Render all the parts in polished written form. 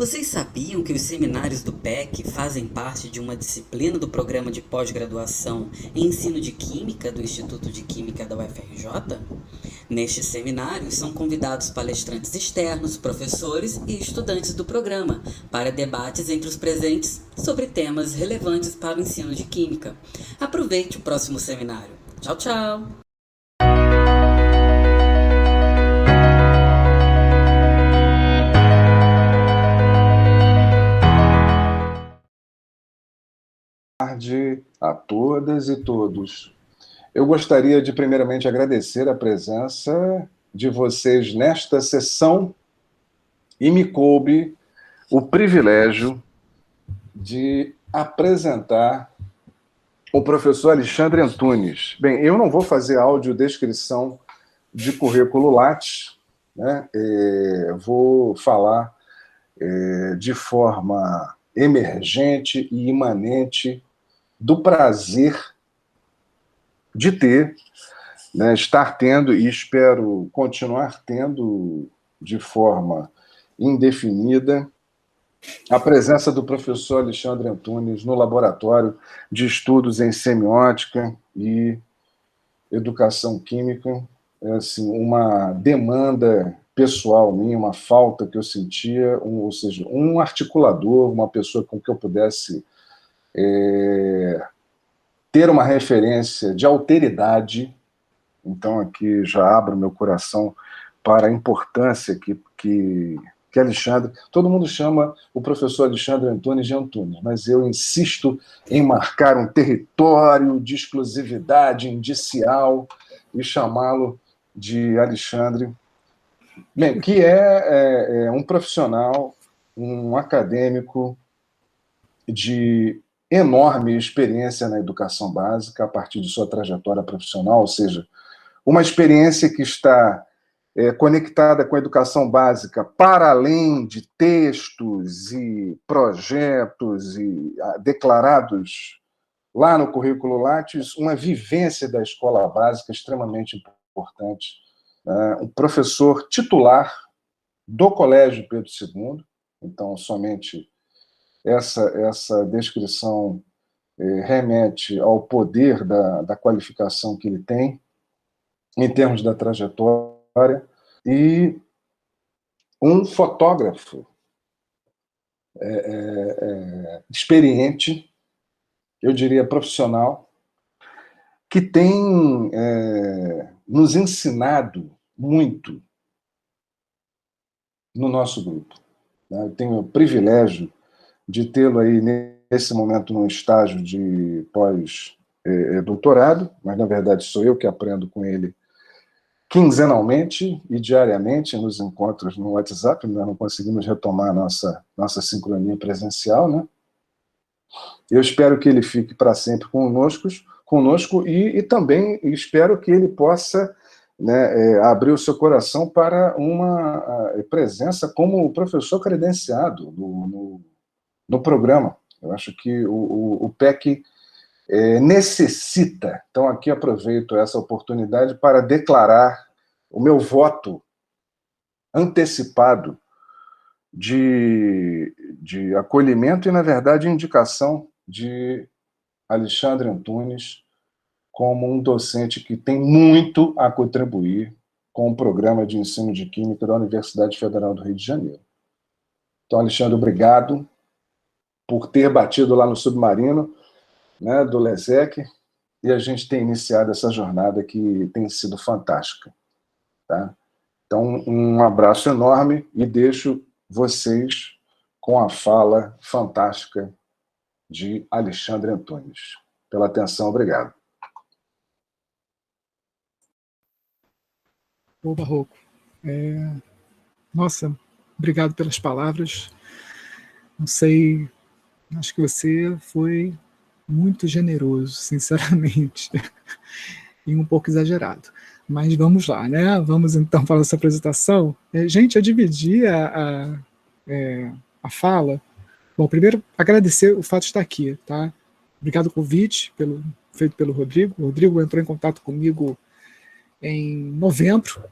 Vocês sabiam que os seminários do PEC fazem parte de uma disciplina do programa de pós-graduação em ensino de Química do Instituto de Química da UFRJ? Nestes seminários são convidados palestrantes externos, professores e estudantes do programa para debates entre os presentes sobre temas relevantes para o ensino de Química. Aproveite o próximo seminário. Tchau, tchau! Boa tarde a todas e todos. Eu gostaria de primeiramente agradecer a presença de vocês nesta sessão e me coube o privilégio de apresentar o professor Alexandre Antunes. Bem, eu não vou fazer audiodescrição de currículo Lattes, né? Vou falar de forma emergente e imanente do prazer de ter, né, estar tendo, e espero continuar tendo de forma indefinida, a presença do professor Alexandre Antunes no Laboratório de Estudos em Semiótica e Educação Química. É assim, uma demanda pessoal minha, uma falta que eu sentia, ou seja, um articulador, uma pessoa com que eu pudesse ter uma referência de alteridade. Então, aqui já abro meu coração para a importância que Alexandre... Todo mundo chama o professor Alexandre Antunes de Antunes, mas eu insisto em marcar um território de exclusividade indicial e chamá-lo de Alexandre, bem, que é um profissional, um acadêmico de enorme experiência na educação básica a partir de sua trajetória profissional, ou seja, uma experiência que está conectada com a educação básica para além de textos e projetos e declarados lá no currículo Lattes, uma vivência da escola básica extremamente importante. Um professor titular do Colégio Pedro II, então somente essa descrição remete ao poder da qualificação que ele tem, em termos da trajetória, e um fotógrafo experiente, eu diria profissional, que tem nos ensinado muito no nosso grupo. Eu tenho o privilégio de tê-lo aí nesse momento num estágio de pós-doutorado, mas na verdade sou eu que aprendo com ele quinzenalmente e diariamente nos encontros no WhatsApp. Nós não conseguimos retomar a nossa sincronia presencial, né? Eu espero que ele fique para sempre conosco e também espero que ele possa, né, abrir o seu coração para uma presença como professor credenciado no programa. Eu acho que o PEC necessita. Então, aqui aproveito essa oportunidade para declarar o meu voto antecipado de acolhimento e, na verdade, indicação de Alexandre Antunes como um docente que tem muito a contribuir com o programa de ensino de Química da Universidade Federal do Rio de Janeiro. Então, Alexandre, obrigado por ter batido lá no submarino, né, do LESEC, e a gente tem iniciado essa jornada que tem sido fantástica. Tá? Então, um abraço enorme e deixo vocês com a fala fantástica de Alexandre Antunes. Pela atenção, obrigado. Ô, Barroco, nossa, obrigado pelas palavras. Não sei, acho que você foi muito generoso, sinceramente, e um pouco exagerado. Mas vamos lá, né? Vamos então para essa apresentação. Gente, eu dividi a fala. Bom, primeiro, agradecer o fato de estar aqui, tá? Obrigado pelo convite feito pelo Rodrigo. O Rodrigo entrou em contato comigo em novembro,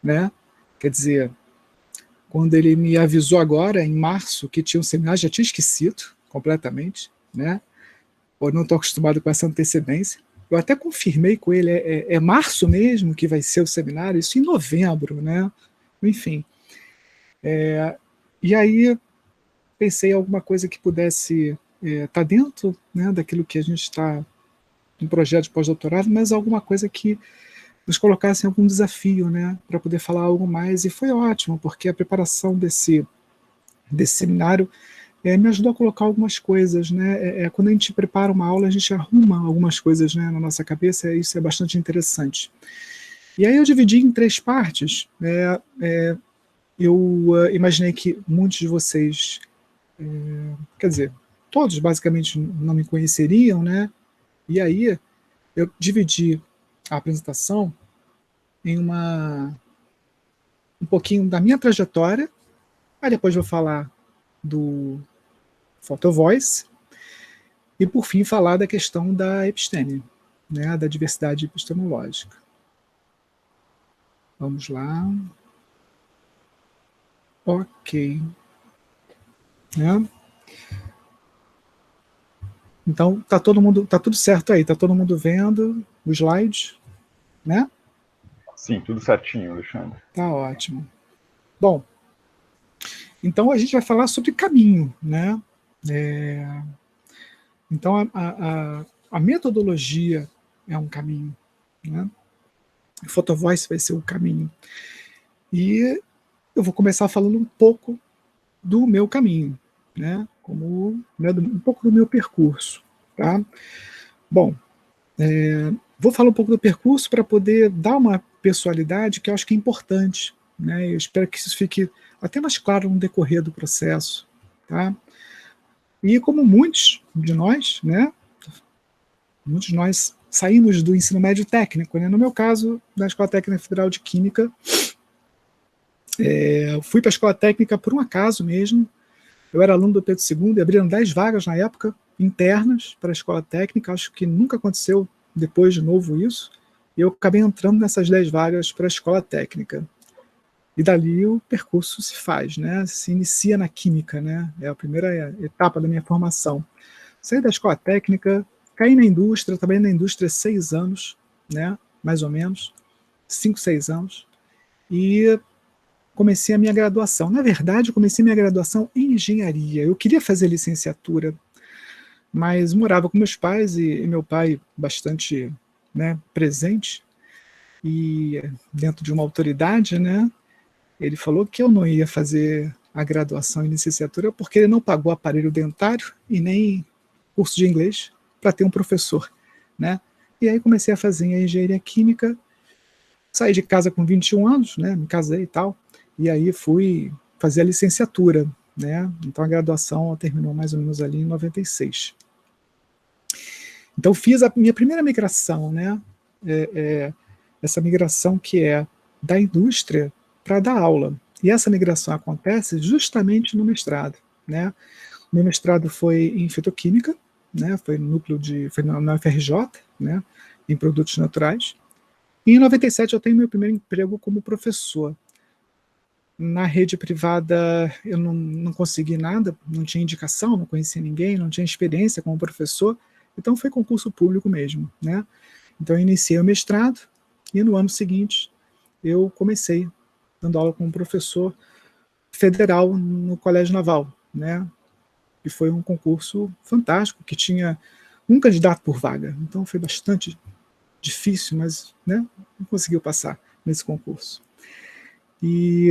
né? Quer dizer, quando ele me avisou agora, em março, que tinha um seminário, já tinha esquecido completamente, né? Eu não estou acostumado com essa antecedência. Eu até confirmei com ele, é março mesmo que vai ser o seminário, isso em novembro, né? Enfim. E aí pensei em alguma coisa que pudesse estar dentro, né, daquilo que a gente está um projeto de pós-doutorado, mas alguma coisa que nos colocasse em algum desafio, né, para poder falar algo mais, e foi ótimo, porque a preparação desse seminário me ajudou a colocar algumas coisas, né, quando a gente prepara uma aula, a gente arruma algumas coisas, né, na nossa cabeça, e isso é bastante interessante. E aí eu dividi em 3 partes, eu imaginei que muitos de vocês, quer dizer, todos basicamente não me conheceriam, né, e aí eu dividi a apresentação em um pouquinho da minha trajetória, aí depois vou falar do Photo Voice, e por fim falar da questão da episteme, né, da diversidade epistemológica. Vamos lá. Ok. Né? Então, tá tudo certo aí, tá todo mundo vendo o slide, né? Sim, tudo certinho, Alexandre. Tá ótimo. Bom, então a gente vai falar sobre caminho, né? Então a metodologia é um caminho, né? O Photo Voice vai ser o caminho. E eu vou começar falando um pouco do meu caminho, né? Um pouco do meu percurso, tá? Bom, vou falar um pouco do percurso para poder dar uma pessoalidade que eu acho que é importante, né? Eu espero que isso fique até mais claro no decorrer do processo, tá? E como muitos de nós, né? Muitos de nós saímos do ensino médio técnico, né? No meu caso, da Escola Técnica Federal de Química, eu fui para a Escola Técnica por um acaso mesmo. Eu era aluno do Pedro II e abriram 10 vagas na época, internas, para a Escola Técnica. Acho que nunca aconteceu depois de novo isso. E eu acabei entrando nessas 10 vagas para a Escola Técnica. E dali o percurso se faz, né? Se inicia na Química, né? É a primeira etapa da minha formação. Saí da Escola Técnica, caí na indústria, trabalhei na indústria 6 anos, né? Mais ou menos, 5, 6 anos. E comecei a minha graduação. Na verdade, eu comecei minha graduação em engenharia. Eu queria fazer licenciatura, mas morava com meus pais e meu pai bastante, né, presente e dentro de uma autoridade, né, ele falou que eu não ia fazer a graduação em licenciatura porque ele não pagou aparelho dentário e nem curso de inglês para ter um professor, né? E aí comecei a fazer a engenharia química, saí de casa com 21 anos, né, me casei e tal, e aí fui fazer a licenciatura, né? Então a graduação terminou mais ou menos ali em 96. Então fiz a minha primeira migração, né? Essa migração que é da indústria para dar aula. E essa migração acontece justamente no mestrado, né? O meu mestrado foi em fitoquímica, né? Foi na UFRJ, né? Em produtos naturais. E em 97 eu tenho meu primeiro emprego como professor. Na rede privada eu não consegui nada, não tinha indicação, não conhecia ninguém, não tinha experiência como professor, então foi concurso público mesmo, né? Então eu iniciei o mestrado e no ano seguinte eu comecei dando aula como professor federal no Colégio Naval, né? E foi um concurso fantástico, que tinha um candidato por vaga, então foi bastante difícil, mas, né, não conseguiu passar nesse concurso. E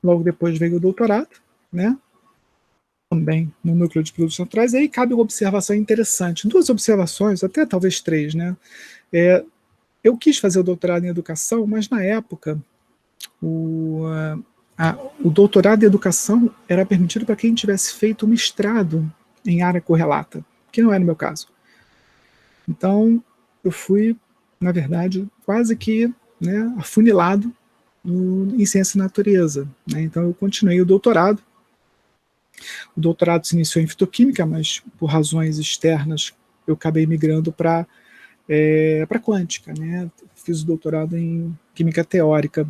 logo depois veio o doutorado, né? Também no núcleo de produtos naturais. E aí cabe uma observação interessante, 2 observações, até talvez 3, né? Eu quis fazer o doutorado em educação, mas na época o doutorado em educação era permitido para quem tivesse feito um mestrado em área correlata, que não era o meu caso. Então eu fui, na verdade, quase que, né, afunilado em ciência e natureza, né? Então eu continuei o doutorado. O doutorado se iniciou em fitoquímica, mas por razões externas eu acabei migrando para quântica, né? Fiz o doutorado em química teórica.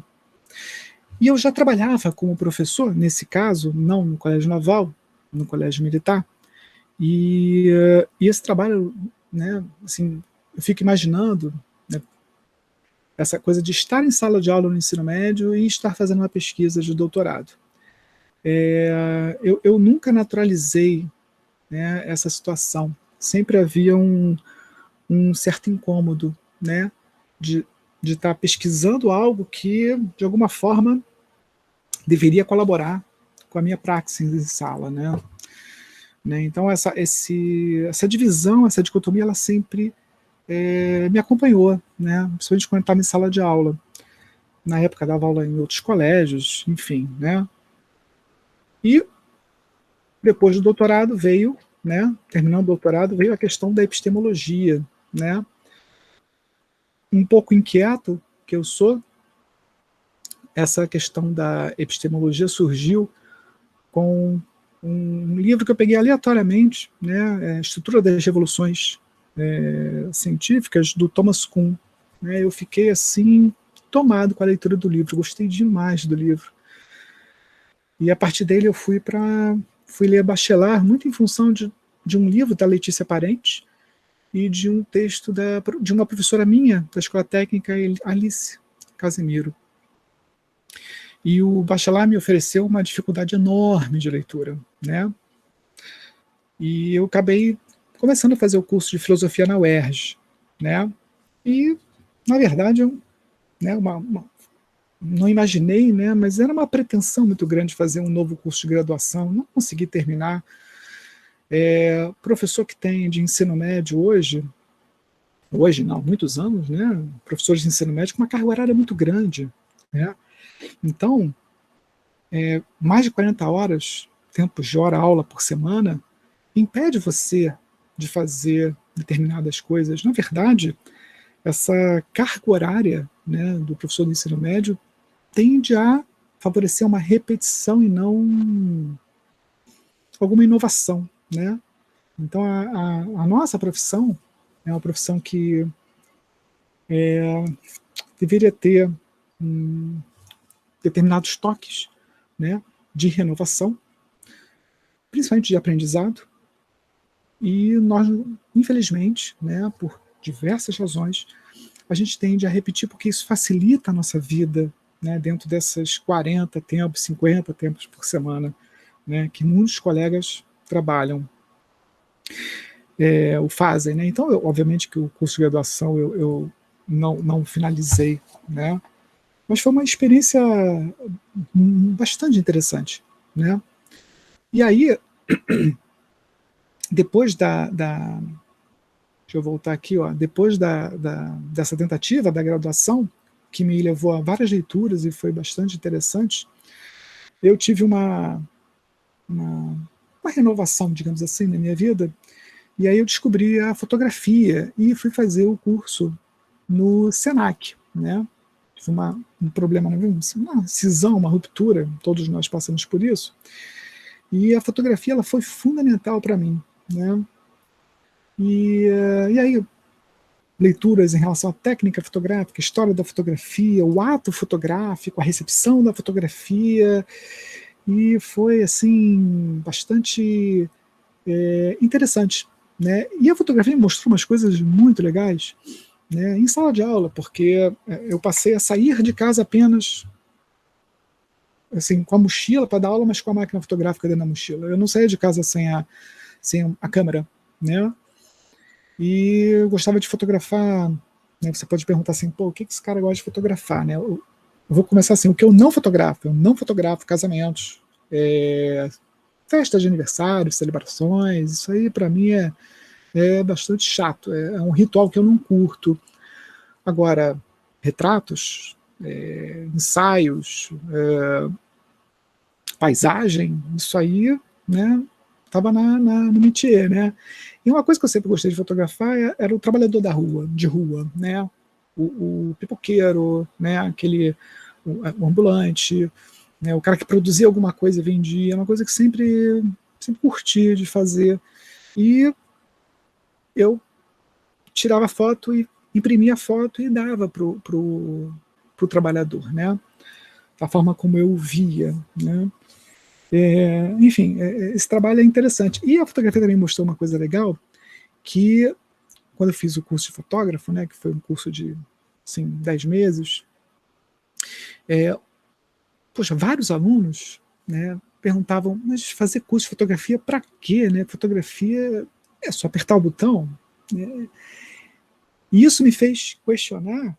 E eu já trabalhava como professor, nesse caso, não no Colégio Naval, no Colégio Militar, e esse trabalho, né, assim, eu fico imaginando, né, essa coisa de estar em sala de aula no ensino médio e estar fazendo uma pesquisa de doutorado. Eu nunca naturalizei, né, essa situação. Sempre havia um certo incômodo, né, de estar pesquisando algo que, de alguma forma, deveria colaborar com a minha praxis em sala, né? Então, essa divisão, essa dicotomia, ela sempre me acompanhou, né? Principalmente quando eu estava em sala de aula. Na época, dava aula em outros colégios, enfim, né? E depois do doutorado veio, né? Terminando o doutorado, veio a questão da epistemologia, né? Um pouco inquieto que eu sou, essa questão da epistemologia surgiu com um livro que eu peguei aleatoriamente, né, Estrutura das Revoluções Científicas, do Thomas Kuhn. Né, eu fiquei assim, tomado com a leitura do livro, gostei demais do livro. E a partir dele eu fui ler Bachelard, muito em função de um livro da Letícia Parente e de um texto de uma professora minha da Escola Técnica, Alice Casimiro. E o Bachelard me ofereceu uma dificuldade enorme de leitura, né? E eu acabei começando a fazer o curso de filosofia na UERJ, né? E, na verdade, né, não imaginei, né? Mas era uma pretensão muito grande fazer um novo curso de graduação, não consegui terminar. Professor que tem de ensino médio hoje não, muitos anos, né? Professores de ensino médio com uma carga horária muito grande, né? Então, mais de 40 horas, tempos de hora-aula por semana, impede você de fazer determinadas coisas. Na verdade, essa carga horária, né, do professor do ensino médio tende a favorecer uma repetição e não alguma inovação, né? Então, a nossa profissão é uma profissão que deveria ter determinados toques, né, de renovação, principalmente de aprendizado, e nós, infelizmente, né, por diversas razões, a gente tende a repetir porque isso facilita a nossa vida, né, dentro dessas 40 tempos, 50 tempos por semana, né, que muitos colegas trabalham, o fazem. Né? Então, obviamente que o curso de graduação eu não finalizei, né? Mas foi uma experiência bastante interessante, né? E aí, depois deixa eu voltar aqui, ó, depois dessa tentativa da graduação, que me levou a várias leituras e foi bastante interessante, eu tive uma renovação, digamos assim, na minha vida, e aí eu descobri a fotografia e fui fazer o curso no Senac, né? Tive um problema, uma cisão, uma ruptura, todos nós passamos por isso, e a fotografia ela foi fundamental para mim, né? E aí, leituras em relação à técnica fotográfica, história da fotografia, o ato fotográfico, a recepção da fotografia, e foi assim bastante interessante, né? E a fotografia me mostrou umas coisas muito legais, né, em sala de aula, porque eu passei a sair de casa apenas assim, com a mochila para dar aula, mas com a máquina fotográfica dentro da mochila. Eu não saía de casa sem a câmera, né? E eu gostava de fotografar, né? Você pode perguntar assim, pô, o que esse cara gosta de fotografar, né? Eu vou começar assim, o que eu não fotografo casamentos, festas de aniversário, celebrações, isso aí para mim é bastante chato, é um ritual que eu não curto. Agora, retratos, ensaios, paisagem, isso aí, né, estava no métier, né? E uma coisa que eu sempre gostei de fotografar era o trabalhador de rua, né? O pipoqueiro, né? O ambulante, né? O cara que produzia alguma coisa e vendia, é uma coisa que sempre curti de fazer. E eu tirava foto e imprimia a foto e dava pro trabalhador, né? da forma como eu via, né? Enfim, esse trabalho é interessante. E a fotografia também mostrou uma coisa legal, que quando eu fiz o curso de fotógrafo, né, que foi um curso de assim, 10 meses, vários alunos, né, perguntavam, mas fazer curso de fotografia para quê? Né? Fotografia é só apertar o botão? Né? E isso me fez questionar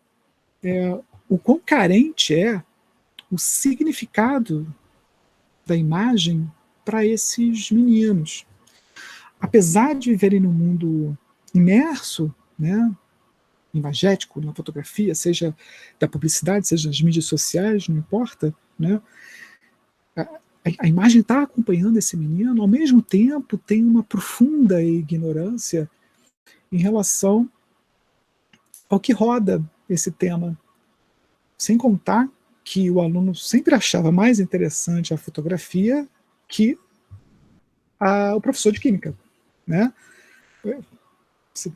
o quão carente é o significado da imagem para esses meninos. Apesar de viverem num mundo imerso, né, imagético, na fotografia, seja da publicidade, seja das mídias sociais, não importa, né, a imagem está acompanhando esse menino, ao mesmo tempo tem uma profunda ignorância em relação ao que roda esse tema. Sem contar que o aluno sempre achava mais interessante a fotografia que o professor de química, né?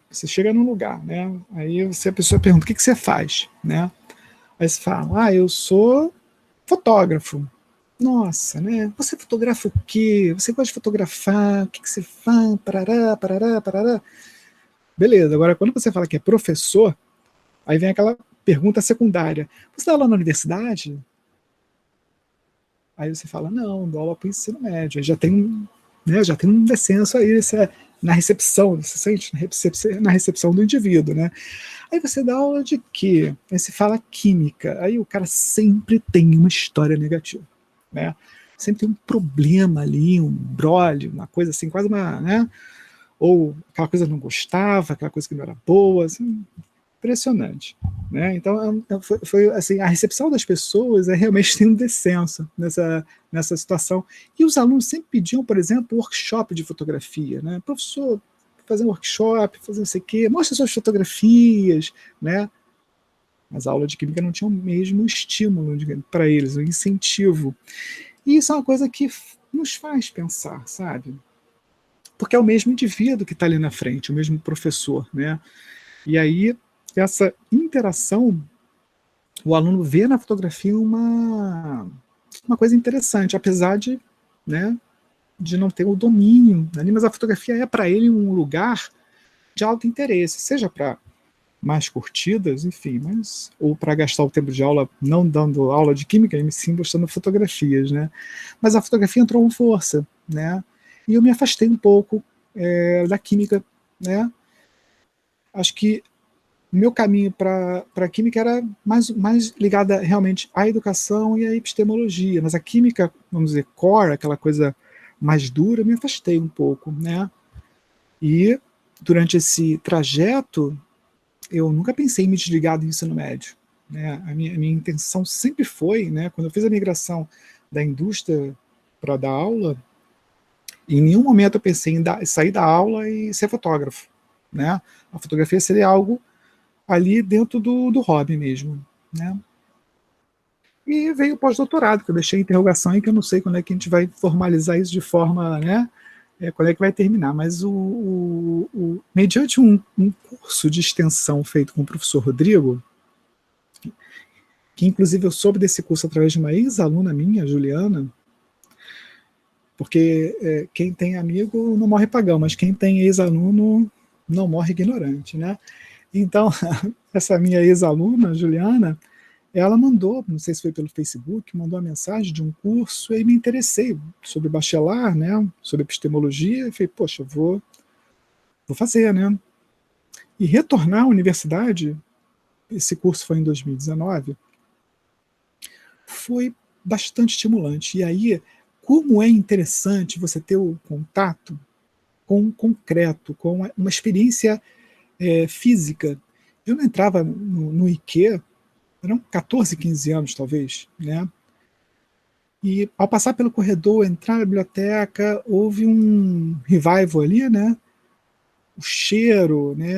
Você chega num lugar, né? Aí a pessoa pergunta, o que você faz? Né? Aí você fala, eu sou fotógrafo. Nossa, né? Você fotografa o quê? Você gosta de fotografar? O que você faz? Parará, parará, parará. Beleza, agora quando você fala que é professor, aí vem aquela pergunta secundária. Você dá aula na universidade? Aí você fala, não, dou aula para o ensino médio. Aí já tem um descenso aí na recepção, você sente na recepção do indivíduo, né? Aí você dá aula de quê? Aí você fala química. Aí o cara sempre tem uma história negativa, né? Sempre tem um problema ali, um brolho, uma coisa assim, quase uma, né? Ou aquela coisa não gostava, aquela coisa que não era boa, assim, impressionante, né? Então foi assim, a recepção das pessoas realmente tem um descenso nessa situação. E os alunos sempre pediam, por exemplo, workshop de fotografia, né? Professor, fazer um workshop, fazer não sei o quê, mostra suas fotografias, né? Mas a aula de química não tinha o mesmo estímulo para eles, o incentivo. E isso é uma coisa que nos faz pensar, sabe? Porque é o mesmo indivíduo que está ali na frente, o mesmo professor, né? E aí essa interação, o aluno vê na fotografia uma coisa interessante, apesar de, né, de não ter o domínio, né, mas a fotografia é para ele um lugar de alto interesse, seja para mais curtidas, enfim, ou para gastar o tempo de aula não dando aula de química, e sim mostrando fotografias, né? Mas a fotografia entrou com força, né? E eu me afastei um pouco da química, né? Acho que o meu caminho para a química era mais ligada realmente à educação e à epistemologia, mas a química, vamos dizer, core, aquela coisa mais dura, me afastei um pouco, né? E durante esse trajeto, eu nunca pensei em me desligar do ensino médio, né? A minha intenção sempre foi, né, quando eu fiz a migração da indústria para dar aula, em nenhum momento eu pensei em sair da aula e ser fotógrafo, né? A fotografia seria algo ali dentro do hobby mesmo, né? E veio o pós-doutorado, que eu deixei a interrogação e que eu não sei quando é que a gente vai formalizar isso de forma, né? Quando é que vai terminar, mas mediante um curso de extensão feito com o professor Rodrigo, que inclusive eu soube desse curso através de uma ex-aluna minha, Juliana, porque quem tem amigo não morre pagão, mas quem tem ex-aluno não morre ignorante, né? Então, essa minha ex-aluna, Juliana, ela mandou, não sei se foi pelo Facebook, mandou uma mensagem de um curso e me interessei sobre bacharel, né, sobre epistemologia, e falei, poxa, vou fazer, né? E retornar à universidade, esse curso foi em 2019, foi bastante estimulante. E aí, como é interessante você ter o contato com o concreto, com uma experiência física. Eu não entrava no IQ, eram 14, 15 anos talvez, né? E ao passar pelo corredor, entrar na biblioteca, houve um revival ali, né? O cheiro, né?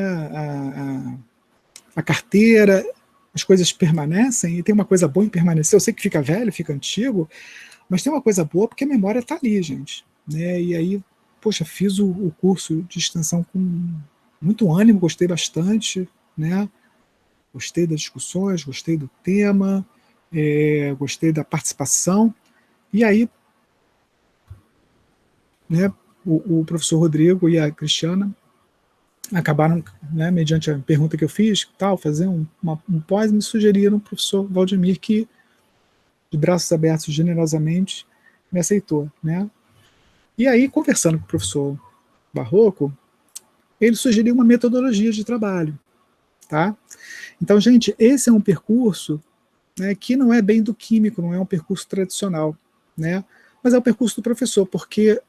A carteira, as coisas permanecem, e tem uma coisa boa em permanecer. Eu sei que fica velho, fica antigo, mas tem uma coisa boa porque a memória está ali, gente, né? E aí, poxa, fiz o curso de extensão com muito ânimo, gostei bastante, né? Gostei das discussões, gostei do tema, gostei da participação. E aí, né, o professor Rodrigo e a Cristiana acabaram, né, mediante a pergunta que eu fiz, fazer um pós, me sugeriram o professor Valdemir, que, de braços abertos, generosamente, me aceitou, né? E aí, conversando com o professor Barroco, ele sugeriu uma metodologia de trabalho, tá? Então, gente, esse é um percurso, né, que não é bem do químico, não é um percurso tradicional, né? Mas é o percurso do professor, porque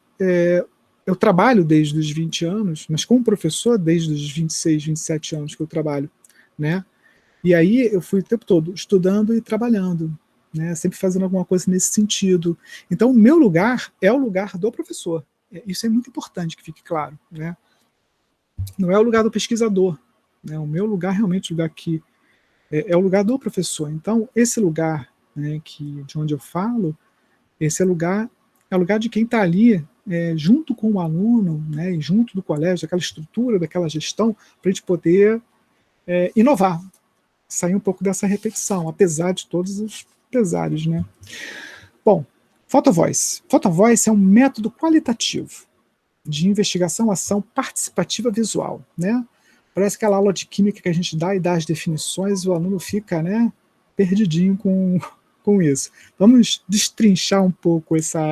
eu trabalho desde os 20 anos, mas como professor desde os 26, 27 anos que eu trabalho, né? E aí eu fui o tempo todo estudando e trabalhando, né? Sempre fazendo alguma coisa nesse sentido. Então, o meu lugar é o lugar do professor. Isso é muito importante que fique claro, né? Não é o lugar do pesquisador, né? O meu lugar realmente o lugar que é o lugar do professor. Então, esse lugar, né, de onde eu falo, esse é o lugar de quem está ali junto com o aluno, né, e junto do colégio, daquela estrutura, daquela gestão, para a gente poder inovar, sair um pouco dessa repetição, apesar de todos os pesares, né? Bom, PhotoVoice. PhotoVoice é um método qualitativo de investigação, ação participativa visual, né? Parece aquela aula de química que a gente dá e dá as definições e o aluno fica, né, perdidinho com isso. Vamos destrinchar um pouco essa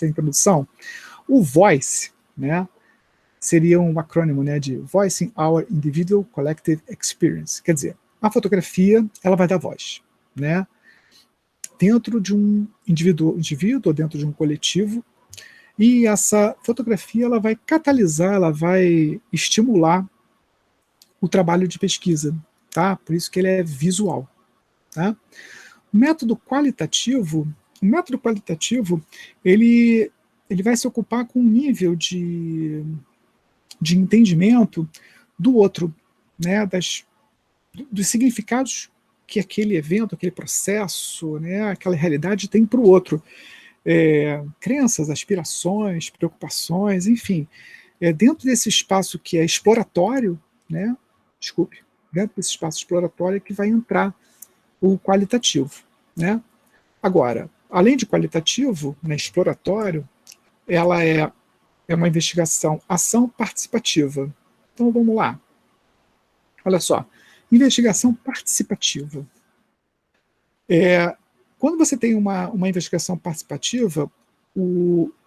introdução. O VOICE, né, seria um acrônimo, né, de Voicing Our Individual Collective Experience. Quer dizer, a fotografia ela vai dar voz, né, dentro de um indivíduo ou dentro de um coletivo, e essa fotografia ela vai catalisar, ela vai estimular o trabalho de pesquisa, tá? Por isso que ele é visual, tá? O método qualitativo, ele vai se ocupar com um nível de entendimento do outro, né? Dos significados que aquele evento, aquele processo, né? Aquela realidade tem para o outro. Crenças, aspirações, preocupações, enfim. Dentro desse espaço que é exploratório, né? Dentro desse espaço exploratório que vai entrar o qualitativo, né? Agora, além de qualitativo, né, exploratório, ela é uma investigação, ação participativa. Então vamos lá. Olha só, investigação participativa. Quando você tem uma investigação participativa,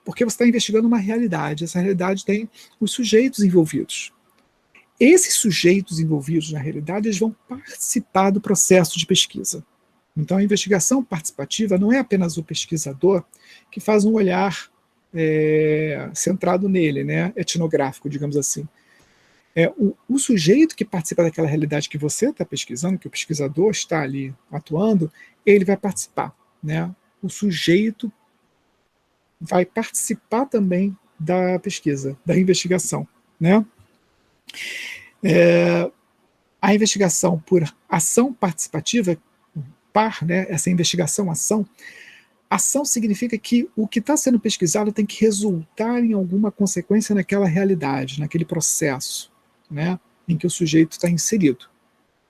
porque você está investigando uma realidade, essa realidade tem os sujeitos envolvidos. Esses sujeitos envolvidos na realidade, eles vão participar do processo de pesquisa. Então, a investigação participativa não é apenas o pesquisador que faz um olhar centrado nele, né, etnográfico, digamos assim. O sujeito que participa daquela realidade que você está pesquisando, que o pesquisador está ali atuando, ele vai participar, né? O sujeito vai participar também da pesquisa, da investigação, né? A investigação por ação participativa, né? Essa investigação-ação, ação significa que o que está sendo pesquisado tem que resultar em alguma consequência naquela realidade, naquele processo, né, em que o sujeito está inserido,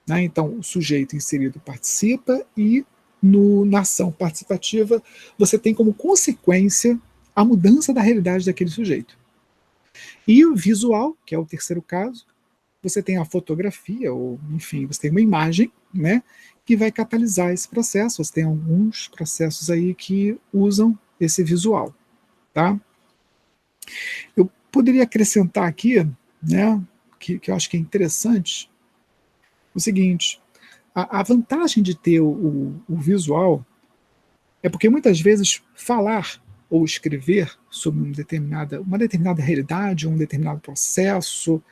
né? Então, o sujeito inserido participa e na ação participativa você tem como consequência a mudança da realidade daquele sujeito. E o visual, que é o terceiro caso, você tem a fotografia, ou enfim, você tem uma imagem, né, que vai catalisar esse processo. Você tem alguns processos aí que usam esse visual, tá? Eu poderia acrescentar aqui, né, que eu acho que é interessante, o seguinte: a vantagem de ter o visual é porque muitas vezes falar ou escrever sobre uma determinada realidade, um determinado processo,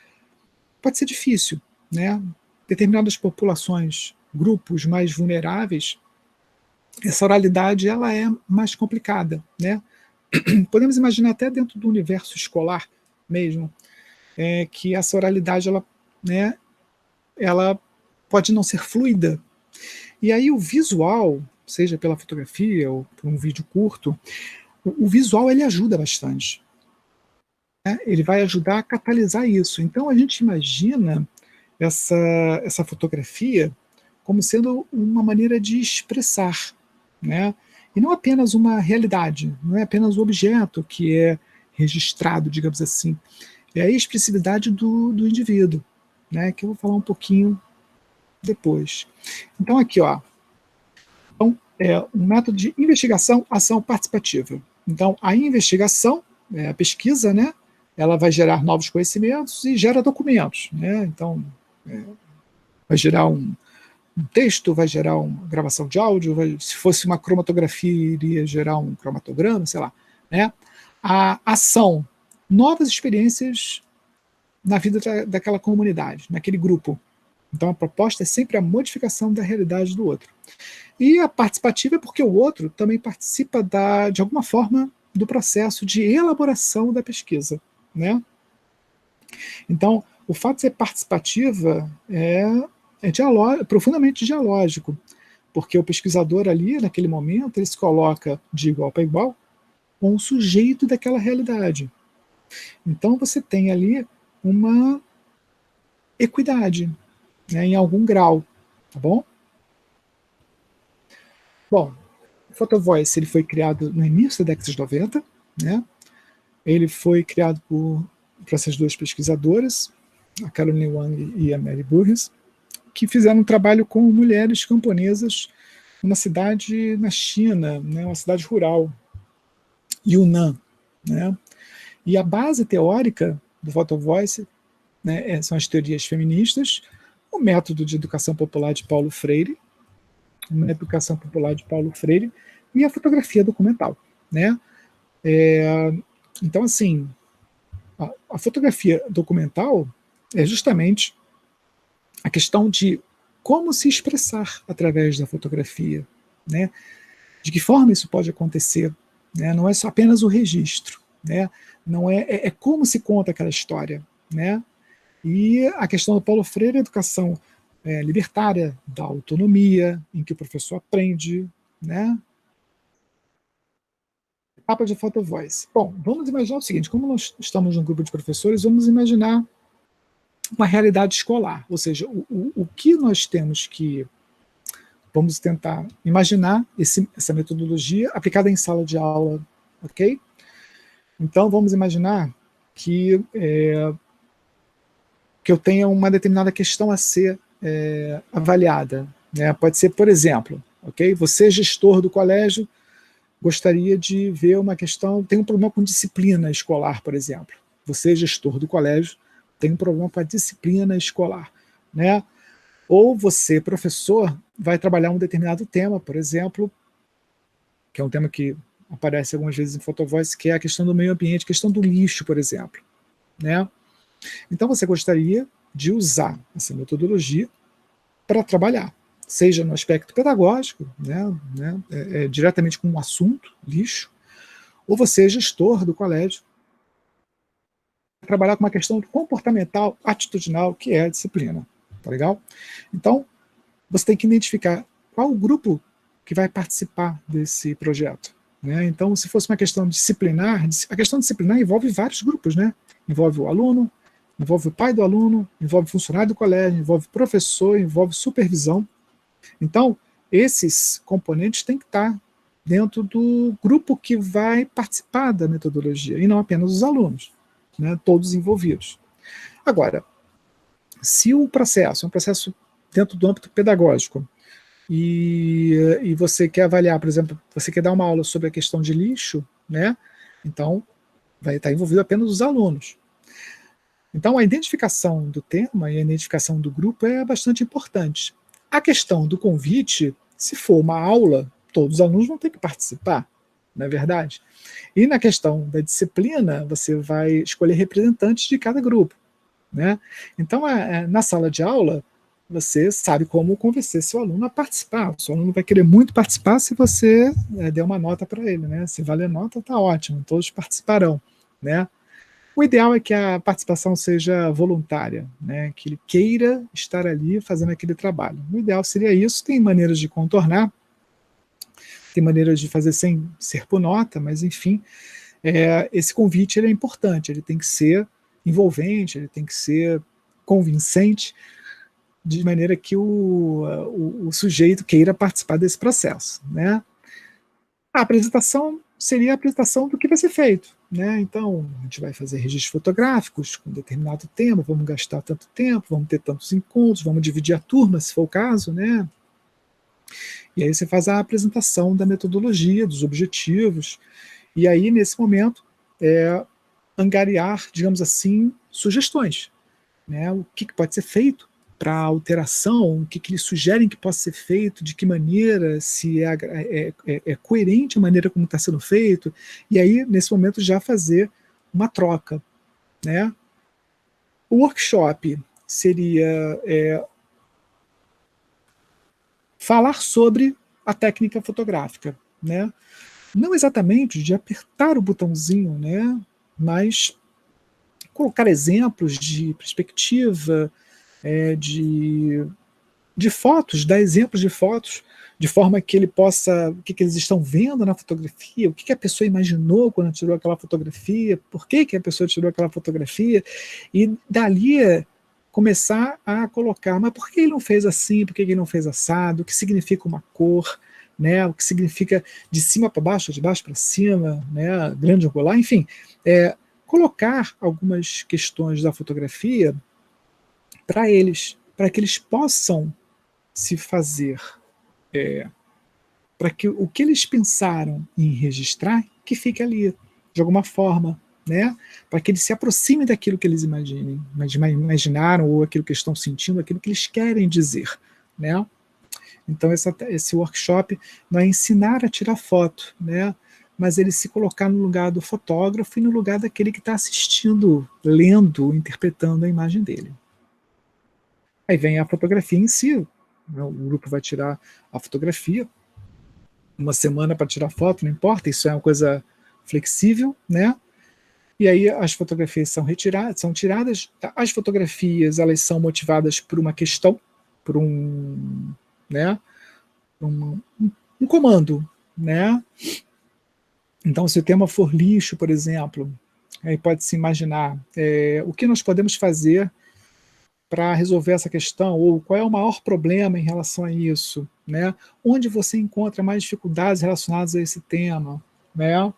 pode ser difícil, né? Determinadas populações, grupos mais vulneráveis, essa oralidade ela é mais complicada, né? Podemos imaginar até dentro do universo escolar mesmo, que essa oralidade ela, né, ela pode não ser fluida. E aí o visual, seja pela fotografia ou por um vídeo curto, o visual ele ajuda bastante, né? Ele vai ajudar a catalisar isso. Então a gente imagina essa fotografia como sendo uma maneira de expressar, né? E não apenas uma realidade, não é apenas o objeto que é registrado, digamos assim, é a expressividade do indivíduo, né? Que eu vou falar um pouquinho depois. Então aqui, ó, então, um método de investigação, ação participativa. Então a investigação, a pesquisa, né? Ela vai gerar novos conhecimentos e gera documentos, né? Então vai gerar um texto, vai gerar uma gravação de áudio, se fosse uma cromatografia, iria gerar um cromatograma, sei lá, né? A ação, novas experiências na vida daquela comunidade, naquele grupo. Então a proposta é sempre a modificação da realidade do outro. E a participativa é porque o outro também participa de alguma forma do processo de elaboração da pesquisa, né? Então, o fato de ser participativa é profundamente dialógico, porque o pesquisador ali, naquele momento, ele se coloca de igual para igual com o sujeito daquela realidade. Então você tem ali uma equidade, né, em algum grau, tá bom? Bom, o PhotoVoice ele foi criado no início da década de 90, né? Ele foi criado por essas duas pesquisadoras, a Caroline Wang e a Mary Burgess, que fizeram um trabalho com mulheres camponesas numa cidade na China, né, uma cidade rural, Yunnan, né? E a base teórica do PhotoVoice, né, são as teorias feministas, o método de educação popular de Paulo Freire, e a fotografia documental, né? Então, assim, a fotografia documental é justamente a questão de como se expressar através da fotografia, né? De que forma isso pode acontecer, né? Não é só apenas o registro, né? Não é como se conta aquela história, né? E a questão do Paulo Freire é a educação libertária, da autonomia, em que o professor aprende, né? Etapa de PhotoVoice. Bom, vamos imaginar o seguinte, como nós estamos num grupo de professores, vamos imaginar uma realidade escolar, ou seja, o que nós temos que, vamos tentar imaginar essa metodologia aplicada em sala de aula, ok? Então vamos imaginar que eu tenha uma determinada questão a ser avaliada, né? Pode ser, por exemplo, ok? Você, gestor do colégio, gostaria de ver uma questão, tem um problema com disciplina escolar, por exemplo. Você, gestor do colégio, tem um problema com a disciplina escolar, né? Ou você, professor, vai trabalhar um determinado tema, por exemplo, que é um tema que aparece algumas vezes em PhotoVoice, que é a questão do meio ambiente, a questão do lixo, por exemplo, né? Então você gostaria de usar essa metodologia para trabalhar, seja no aspecto pedagógico, né, diretamente com o assunto, lixo, ou você, gestor do colégio, trabalhar com uma questão comportamental, atitudinal, que é a disciplina. Tá legal? Então, você tem que identificar qual o grupo que vai participar desse projeto, né? Então, se fosse uma questão disciplinar, a questão disciplinar envolve vários grupos, né? Envolve o aluno, envolve o pai do aluno, envolve o funcionário do colégio, envolve o professor, envolve supervisão. Então, esses componentes têm que estar dentro do grupo que vai participar da metodologia, e não apenas os alunos, né, todos envolvidos. Agora, se o processo é um processo dentro do âmbito pedagógico, e você quer avaliar, por exemplo, você quer dar uma aula sobre a questão de lixo, né, então vai estar envolvido apenas os alunos. Então, a identificação do tema e a identificação do grupo é bastante importante. A questão do convite, se for uma aula, todos os alunos vão ter que participar, não é verdade? E na questão da disciplina, você vai escolher representantes de cada grupo, né? Então, na sala de aula, você sabe como convencer seu aluno a participar. O seu aluno vai querer muito participar se você der uma nota para ele, né? Se valer nota, está ótimo, todos participarão, né? O ideal é que a participação seja voluntária, né? Que ele queira estar ali fazendo aquele trabalho. O ideal seria isso, tem maneiras de contornar, tem maneiras de fazer sem ser por nota, mas enfim, esse convite ele é importante, ele tem que ser envolvente, ele tem que ser convincente, de maneira que o sujeito queira participar desse processo, né? A apresentação seria a apresentação do que vai ser feito, né? Então, a gente vai fazer registros fotográficos com determinado tema, vamos gastar tanto tempo, vamos ter tantos encontros, vamos dividir a turma, se for o caso, né? E aí você faz a apresentação da metodologia, dos objetivos, e aí, nesse momento, angariar, digamos assim, sugestões, né? O que pode ser feito para alteração, o que eles sugerem que possa ser feito, de que maneira, se é coerente a maneira como está sendo feito, e aí, nesse momento, já fazer uma troca, né? O workshop seria falar sobre a técnica fotográfica, né? Não exatamente de apertar o botãozinho, né? Mas colocar exemplos de perspectiva, de fotos, dar exemplos de fotos, de forma que ele possa, o que eles estão vendo na fotografia, o que a pessoa imaginou quando tirou aquela fotografia, por que a pessoa tirou aquela fotografia, e dali começar a colocar, mas por que ele não fez assim, por que ele não fez assado, o que significa uma cor, né, o que significa de cima para baixo, de baixo para cima, né, grande angular, enfim, colocar algumas questões da fotografia para eles, para que eles possam se fazer, para que o que eles pensaram em registrar, que fique ali, de alguma forma, né? Para que eles se aproximem daquilo que eles imaginaram, ou aquilo que estão sentindo, aquilo que eles querem dizer, né? Então esse workshop não é ensinar a tirar foto, né? Mas ele se colocar no lugar do fotógrafo e no lugar daquele que está assistindo, lendo, interpretando a imagem dele. Aí vem a fotografia em si, né? O grupo vai tirar a fotografia, uma semana para tirar foto, não importa, isso é uma coisa flexível, né? E aí as fotografias são tiradas. As fotografias, elas são motivadas por uma questão, por um comando, né? Então, se o tema for lixo, por exemplo, aí pode-se imaginar o que nós podemos fazer para resolver essa questão, ou qual é o maior problema em relação a isso, né? Onde você encontra mais dificuldades relacionadas a esse tema, né?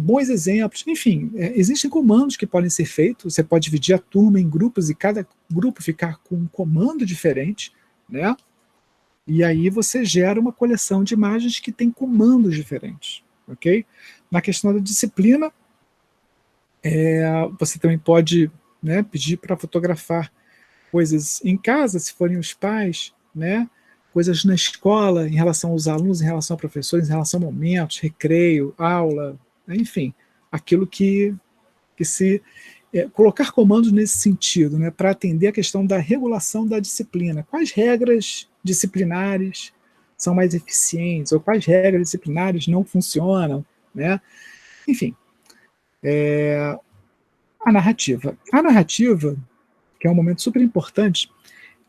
Bons exemplos, enfim, existem comandos que podem ser feitos, você pode dividir a turma em grupos e cada grupo ficar com um comando diferente, né? E aí você gera uma coleção de imagens que tem comandos diferentes, ok? Na questão da disciplina, você também pode, né, pedir para fotografar coisas em casa, se forem os pais, né? Coisas na escola, em relação aos alunos, em relação a professores, em relação a momentos, recreio, aula, enfim, aquilo que se... colocar comandos nesse sentido, né, para atender a questão da regulação da disciplina. Quais regras disciplinares são mais eficientes, ou quais regras disciplinares não funcionam, né? Enfim, a narrativa. A narrativa, que é um momento super importante,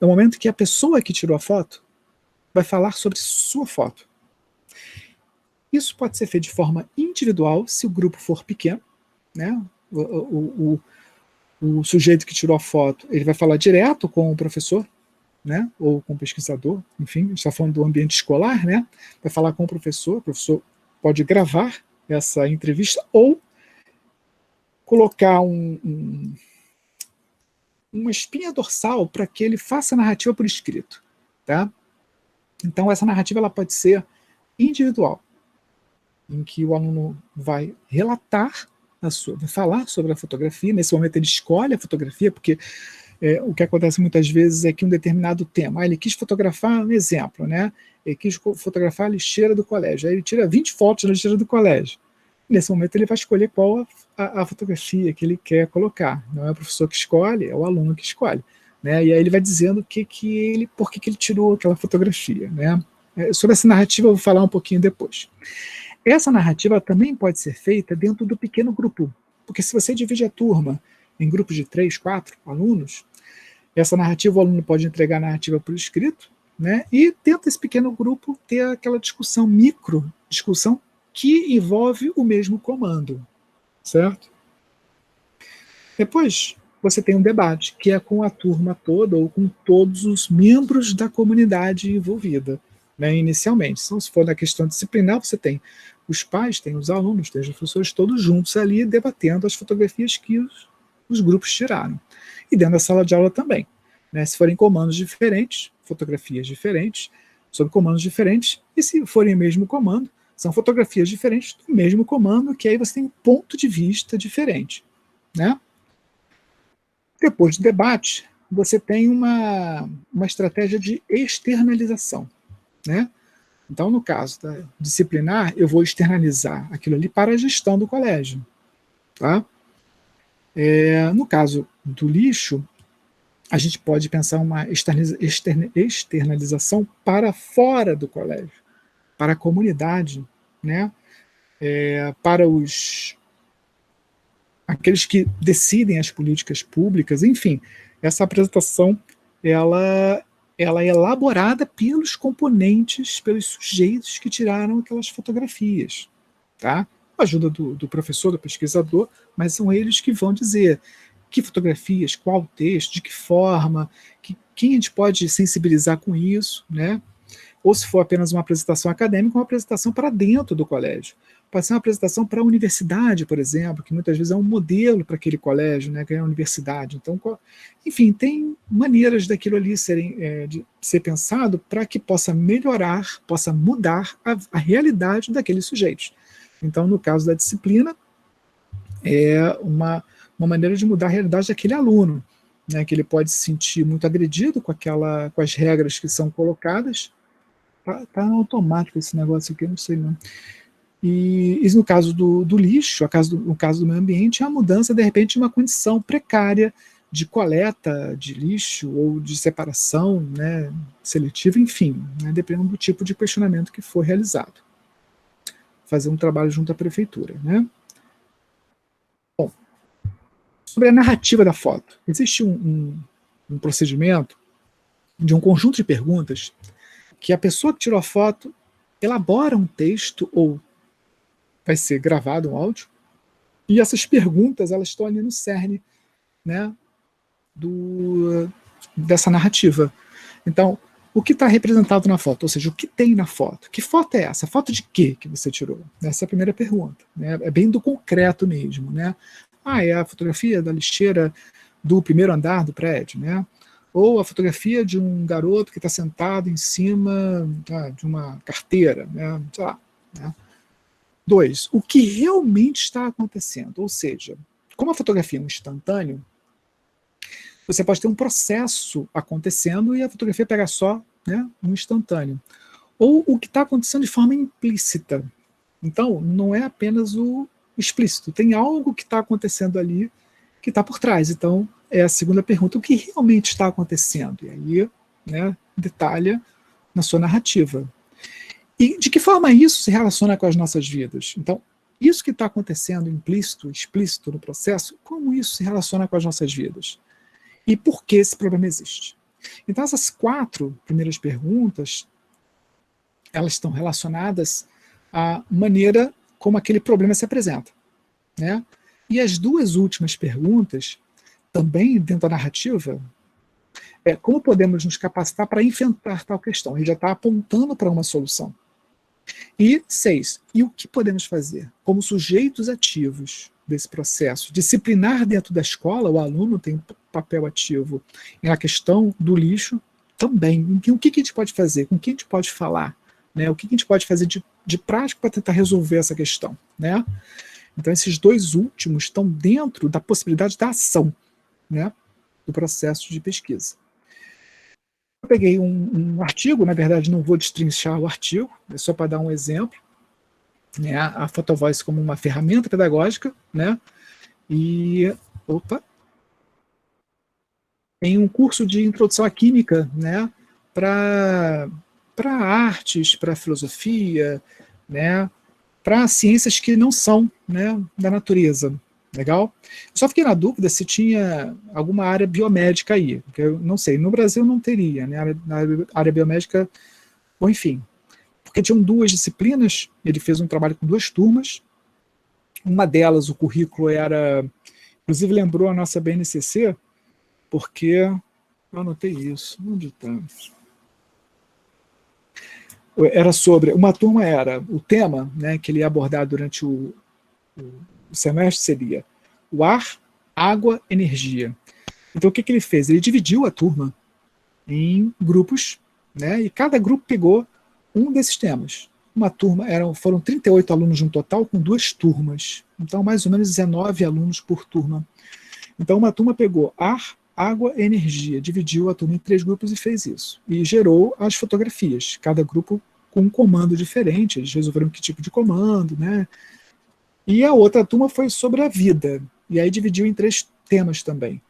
é o momento que a pessoa que tirou a foto vai falar sobre sua foto. Isso pode ser feito de forma individual, se o grupo for pequeno, né? O sujeito que tirou a foto, ele vai falar direto com o professor, né? Ou com o pesquisador, enfim, a gente está falando do ambiente escolar, né? Vai falar com o professor pode gravar essa entrevista ou colocar uma espinha dorsal para que ele faça a narrativa por escrito, tá? Então essa narrativa ela pode ser individual, em que o aluno vai relatar vai falar sobre a fotografia. Nesse momento ele escolhe a fotografia, porque o que acontece muitas vezes é que um determinado tema, ele quis fotografar um exemplo, né? Ele quis fotografar a lixeira do colégio, aí ele tira 20 fotos da lixeira do colégio. Nesse momento ele vai escolher qual a fotografia que ele quer colocar. Não é o professor que escolhe, é o aluno que escolhe, né? E aí ele vai dizendo por que ele tirou aquela fotografia, né? Sobre essa narrativa eu vou falar um pouquinho depois. Essa narrativa também pode ser feita dentro do pequeno grupo, porque se você divide a turma em grupos de 3, 4 alunos, essa narrativa o aluno pode entregar a narrativa por escrito, né? E dentro desse pequeno grupo ter aquela discussão, discussão que envolve o mesmo comando, certo? Depois você tem um debate, que é com a turma toda ou com todos os membros da comunidade envolvida, né, inicialmente. Então, se for na questão disciplinar, você tem os pais, tem os alunos, tem os professores todos juntos ali debatendo as fotografias que os grupos tiraram. E dentro da sala de aula também. Né, se forem comandos diferentes, fotografias diferentes, sob comandos diferentes, e se forem o mesmo comando, são fotografias diferentes do mesmo comando, que aí você tem um ponto de vista diferente. Né? Depois do debate, você tem uma estratégia de externalização. Né? Então, no caso da disciplinar, eu vou externalizar aquilo ali para a gestão do colégio. Tá? No caso do lixo, a gente pode pensar uma externalização para fora do colégio, para a comunidade, né? Para aqueles que decidem as políticas públicas, enfim, essa apresentação ela é elaborada pelos componentes, pelos sujeitos que tiraram aquelas fotografias, tá? Com a ajuda do professor, do pesquisador, mas são eles que vão dizer que fotografias, qual texto, de que forma, quem a gente pode sensibilizar com isso, né? Ou se for apenas uma apresentação acadêmica, uma apresentação para dentro do colégio. Pode ser uma apresentação para a universidade, por exemplo, que muitas vezes é um modelo para aquele colégio, né, que é a universidade. Então, enfim, tem maneiras daquilo ali de ser pensado para que possa melhorar, possa mudar a realidade daqueles sujeitos. Então, no caso da disciplina, é uma maneira de mudar a realidade daquele aluno, né, que ele pode se sentir muito agredido com as regras que são colocadas. Tá automático esse negócio aqui, eu não sei não. E no caso do lixo, no caso do meio ambiente, é a mudança, de repente, de uma condição precária de coleta de lixo ou de separação, né, seletiva, enfim, né, dependendo do tipo de questionamento que for realizado. Fazer um trabalho junto à prefeitura. Né? Bom, sobre a narrativa da foto. Existe um procedimento de um conjunto de perguntas que a pessoa que tirou a foto elabora um texto ou vai ser gravado um áudio, e essas perguntas elas estão ali no cerne, né, dessa narrativa. Então, o que está representado na foto? Ou seja, o que tem na foto? Que foto é essa? Foto de quê que você tirou? Essa é a primeira pergunta. Né? É bem do concreto mesmo. Né? É a fotografia da lixeira do primeiro andar do prédio, né? Ou a fotografia de um garoto que está sentado em cima de uma carteira, né? Sei lá, né? 2. O que realmente está acontecendo? Ou seja, como a fotografia é um instantâneo, você pode ter um processo acontecendo e a fotografia pega só, né, um instantâneo. Ou o que está acontecendo de forma implícita. Então, não é apenas o explícito. Tem algo que está acontecendo ali que está por trás. Então, é a segunda pergunta. O que realmente está acontecendo? E aí, né, detalha na sua narrativa. E de que forma isso se relaciona com as nossas vidas? Então, isso que está acontecendo implícito, explícito no processo, como isso se relaciona com as nossas vidas? E por que esse problema existe? Então, essas 4 primeiras perguntas, elas estão relacionadas à maneira como aquele problema se apresenta. Né? E as 2 últimas perguntas, também dentro da narrativa, como podemos nos capacitar para enfrentar tal questão? Ele já está apontando para uma solução. E 6. E o que podemos fazer? Como sujeitos ativos desse processo, disciplinar dentro da escola, o aluno tem um papel ativo na questão do lixo também. O que a gente pode fazer? Com quem a gente pode falar? Né? O que a gente pode fazer de prático para tentar resolver essa questão? Né? Então, esses 2 últimos estão dentro da possibilidade da ação, né, do processo de pesquisa. Eu peguei um artigo, na verdade não vou destrinchar o artigo, é só para dar um exemplo, né, a Photovoice como uma ferramenta pedagógica, né, e, tem um curso de introdução à química, né, para artes, para filosofia, né, para ciências que não são, né, da natureza. Legal? Eu só fiquei na dúvida se tinha alguma área biomédica aí, porque eu não sei, no Brasil não teria, né, na área biomédica, bom, enfim, porque tinham 2 disciplinas, ele fez um trabalho com 2 turmas, uma delas o currículo era Inclusive lembrou a nossa BNCC, porque eu anotei isso. Onde está? Era sobre, uma turma era, o tema, né, que ele ia abordar durante o semestre seria o ar, água, energia. Então o que ele fez? Ele dividiu a turma em grupos, né, e cada grupo pegou um desses temas. Uma turma, foram 38 alunos no total, com 2 turmas. Então mais ou menos 19 alunos por turma. Então uma turma pegou ar, água e energia, dividiu a turma em 3 grupos e fez isso. E gerou as fotografias, cada grupo com um comando diferente, eles resolveram que tipo de comando, né? E a outra turma foi sobre a vida, e aí dividiu em 3 temas também,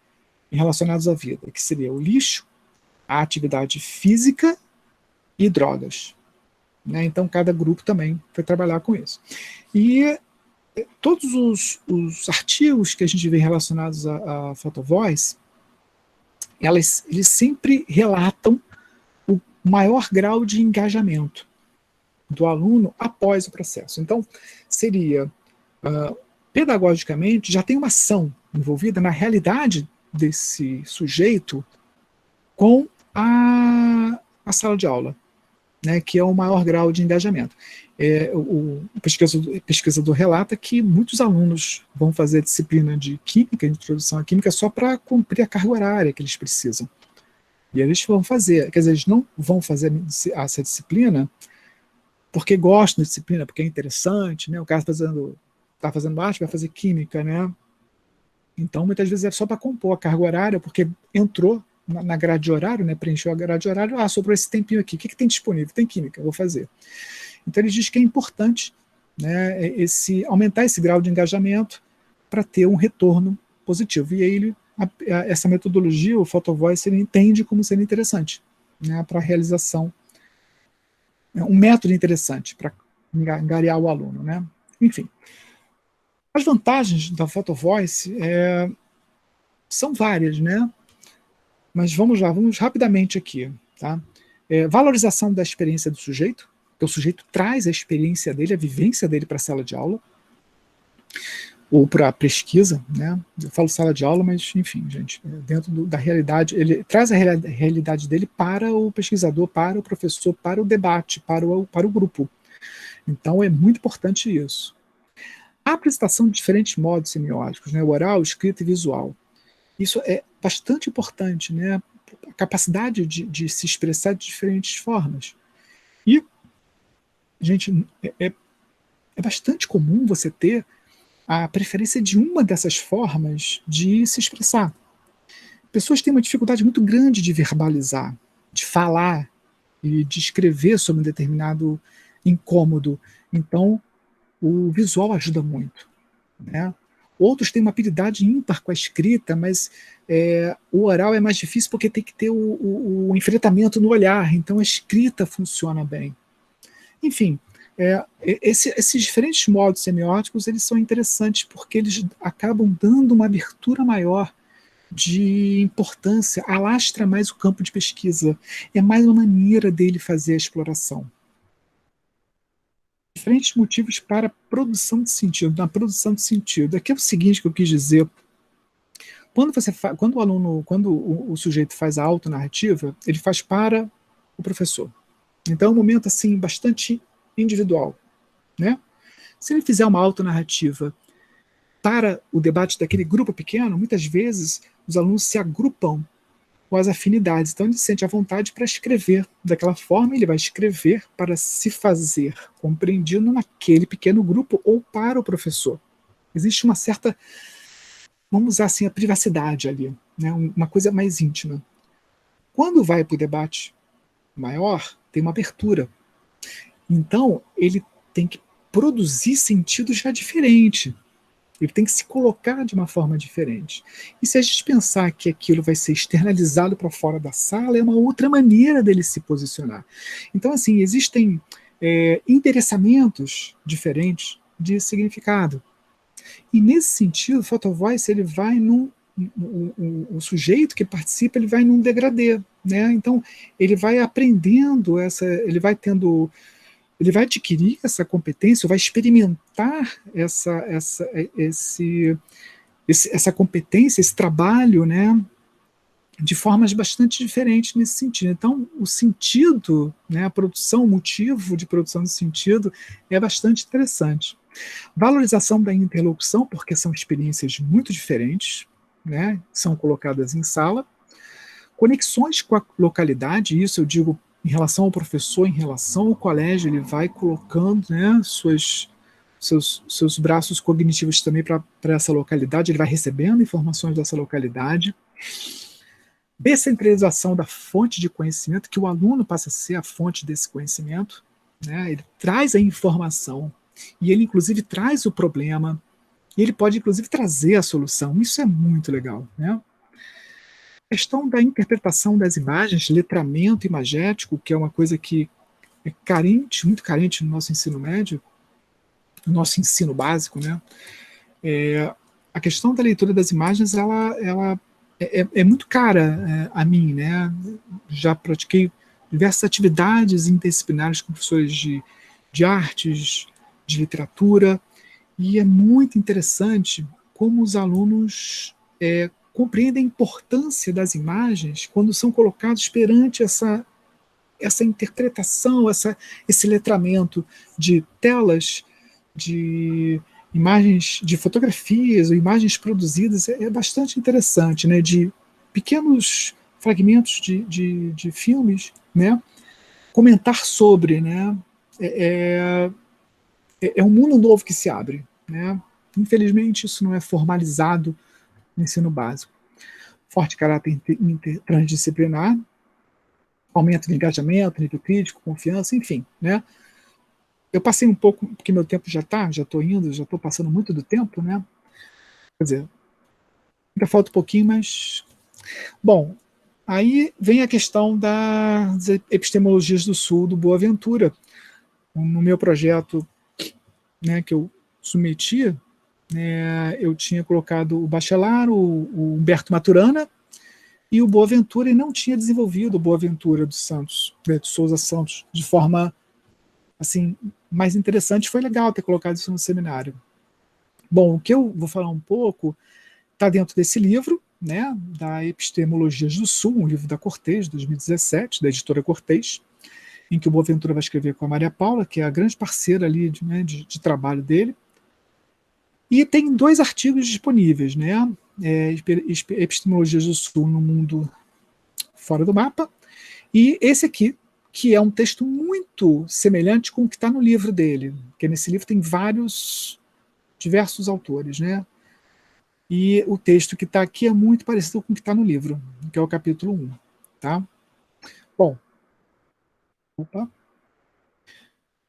relacionados à vida, que seria o lixo, a atividade física e drogas. Né? Então cada grupo também foi trabalhar com isso. E todos os artigos que a gente vê relacionados à PhotoVoice, eles sempre relatam o maior grau de engajamento do aluno após o processo. Então, seria, pedagogicamente, já tem uma ação envolvida na realidade desse sujeito com a sala de aula, né, que é o maior grau de engajamento. O pesquisador relata que muitos alunos vão fazer a disciplina de química, introdução à química, só para cumprir a carga horária que eles precisam. E eles vão fazer, quer dizer, eles não vão fazer essa disciplina porque gostam da disciplina, porque é interessante, né? O cara está fazendo arte, vai fazer química, né? Então, muitas vezes é só para compor a carga horária, porque entrou na grade de horário, né? Preencheu a grade de horário, sobrou esse tempinho aqui, o que tem disponível? Tem química, eu vou fazer. Então, ele diz que é importante, né, aumentar esse grau de engajamento para ter um retorno positivo. E aí, essa metodologia, o PhotoVoice, ele entende como sendo interessante, né, para a realização. Um método interessante para angariar o aluno. Né? Enfim, as vantagens da PhotoVoice são várias, né? Mas vamos lá, vamos rapidamente aqui. Tá? Valorização da experiência do sujeito, que o sujeito traz a experiência dele, a vivência dele para a sala de aula, ou para a pesquisa, né? Eu falo sala de aula, mas enfim, gente, dentro da realidade, ele traz a realidade dele para o pesquisador, para o professor, para o debate, para o grupo. Então é muito importante isso. A apresentação de diferentes modos semióticos, né? Oral, escrito e visual. Isso é bastante importante, né? A capacidade de se expressar de diferentes formas. E, gente, é bastante comum você ter a preferência de uma dessas formas de se expressar. Pessoas têm uma dificuldade muito grande de verbalizar, de falar e de escrever sobre um determinado incômodo. Então, o visual ajuda muito. Né? Outros têm uma habilidade ímpar com a escrita, mas o oral é mais difícil porque tem que ter o enfrentamento no olhar, então a escrita funciona bem. Enfim, esses diferentes modos semióticos, eles são interessantes porque eles acabam dando uma abertura maior de importância, alastra mais o campo de pesquisa, é mais uma maneira dele fazer a exploração. Diferentes motivos para a produção de sentido. Na produção de sentido, aqui é o seguinte que eu quis dizer. Quando o sujeito faz a autonarrativa, ele faz para o professor. Então é um momento assim bastante individual, né? Se ele fizer uma autonarrativa para o debate daquele grupo pequeno, muitas vezes os alunos se agrupam com as afinidades, então ele se sente à vontade para escrever daquela forma, ele vai escrever para se fazer compreendido naquele pequeno grupo ou para o professor. Existe uma certa, vamos usar assim, a privacidade ali, né? Uma coisa mais íntima. Quando vai para o debate maior, tem uma abertura. Então, ele tem que produzir sentido já diferente. Ele tem que se colocar de uma forma diferente. E se a gente pensar que aquilo vai ser externalizado para fora da sala, é uma outra maneira dele se posicionar. Então, assim, existem endereçamentos diferentes de significado. E nesse sentido, o PhotoVoice, ele vai o sujeito que participa, ele vai num degradê, né? Então, ele vai aprendendo ele vai adquirir essa competência, vai experimentar essa competência, esse trabalho, né, de formas bastante diferentes nesse sentido. Então, o sentido, né, a produção, o motivo de produção de sentido é bastante interessante. Valorização da interlocução, porque são experiências muito diferentes, né, são colocadas em sala. Conexões com a localidade, isso eu digo em relação ao professor, em relação ao colégio, ele vai colocando, né, seus braços cognitivos também para essa localidade, ele vai recebendo informações dessa localidade. Descentralização da fonte de conhecimento, que o aluno passa a ser a fonte desse conhecimento, né? Ele traz a informação e ele inclusive traz o problema e ele pode inclusive trazer a solução. Isso é muito legal, né? A questão da interpretação das imagens, letramento imagético, que é uma coisa que é carente, muito carente no nosso ensino médio, no nosso ensino básico, né? A questão da leitura das imagens, ela é muito cara a mim, né? Já pratiquei diversas atividades interdisciplinares com professores de artes, de literatura, e é muito interessante como os alunos compreendem a importância das imagens quando são colocados perante essa interpretação, esse letramento de telas, de imagens, de fotografias ou imagens produzidas. É bastante interessante, né? De pequenos fragmentos de filmes, né? Comentar sobre, né? É um mundo novo que se abre, né? Infelizmente isso não é formalizado no ensino básico. Forte caráter transdisciplinar, aumento de engajamento, nível crítico, confiança, enfim, né? Eu passei um pouco, porque meu tempo já estou indo, já estou passando muito do tempo, né? Quer dizer, ainda falta um pouquinho, mas... Bom, aí vem a questão das epistemologias do Sul, do Boaventura. No meu projeto, né, que eu submetia, eu tinha colocado o Bachelard, o Humberto Maturana e o Boaventura, e não tinha desenvolvido o Boaventura dos Santos, de Souza Santos, de forma assim, mais interessante. Foi legal ter colocado isso no seminário. Bom, o que eu vou falar um pouco está dentro desse livro, né, da Epistemologias do Sul, um livro da Cortez, 2017, da editora Cortez, em que o Boaventura vai escrever com a Maria Paula, que é a grande parceira ali de trabalho dele. E tem 2 artigos disponíveis, né? Epistemologias do Sul no Mundo Fora do Mapa, e esse aqui, que é um texto muito semelhante com o que está no livro dele, porque nesse livro tem diversos autores, né? E o texto que está aqui é muito parecido com o que está no livro, que é o capítulo 1, tá? Bom,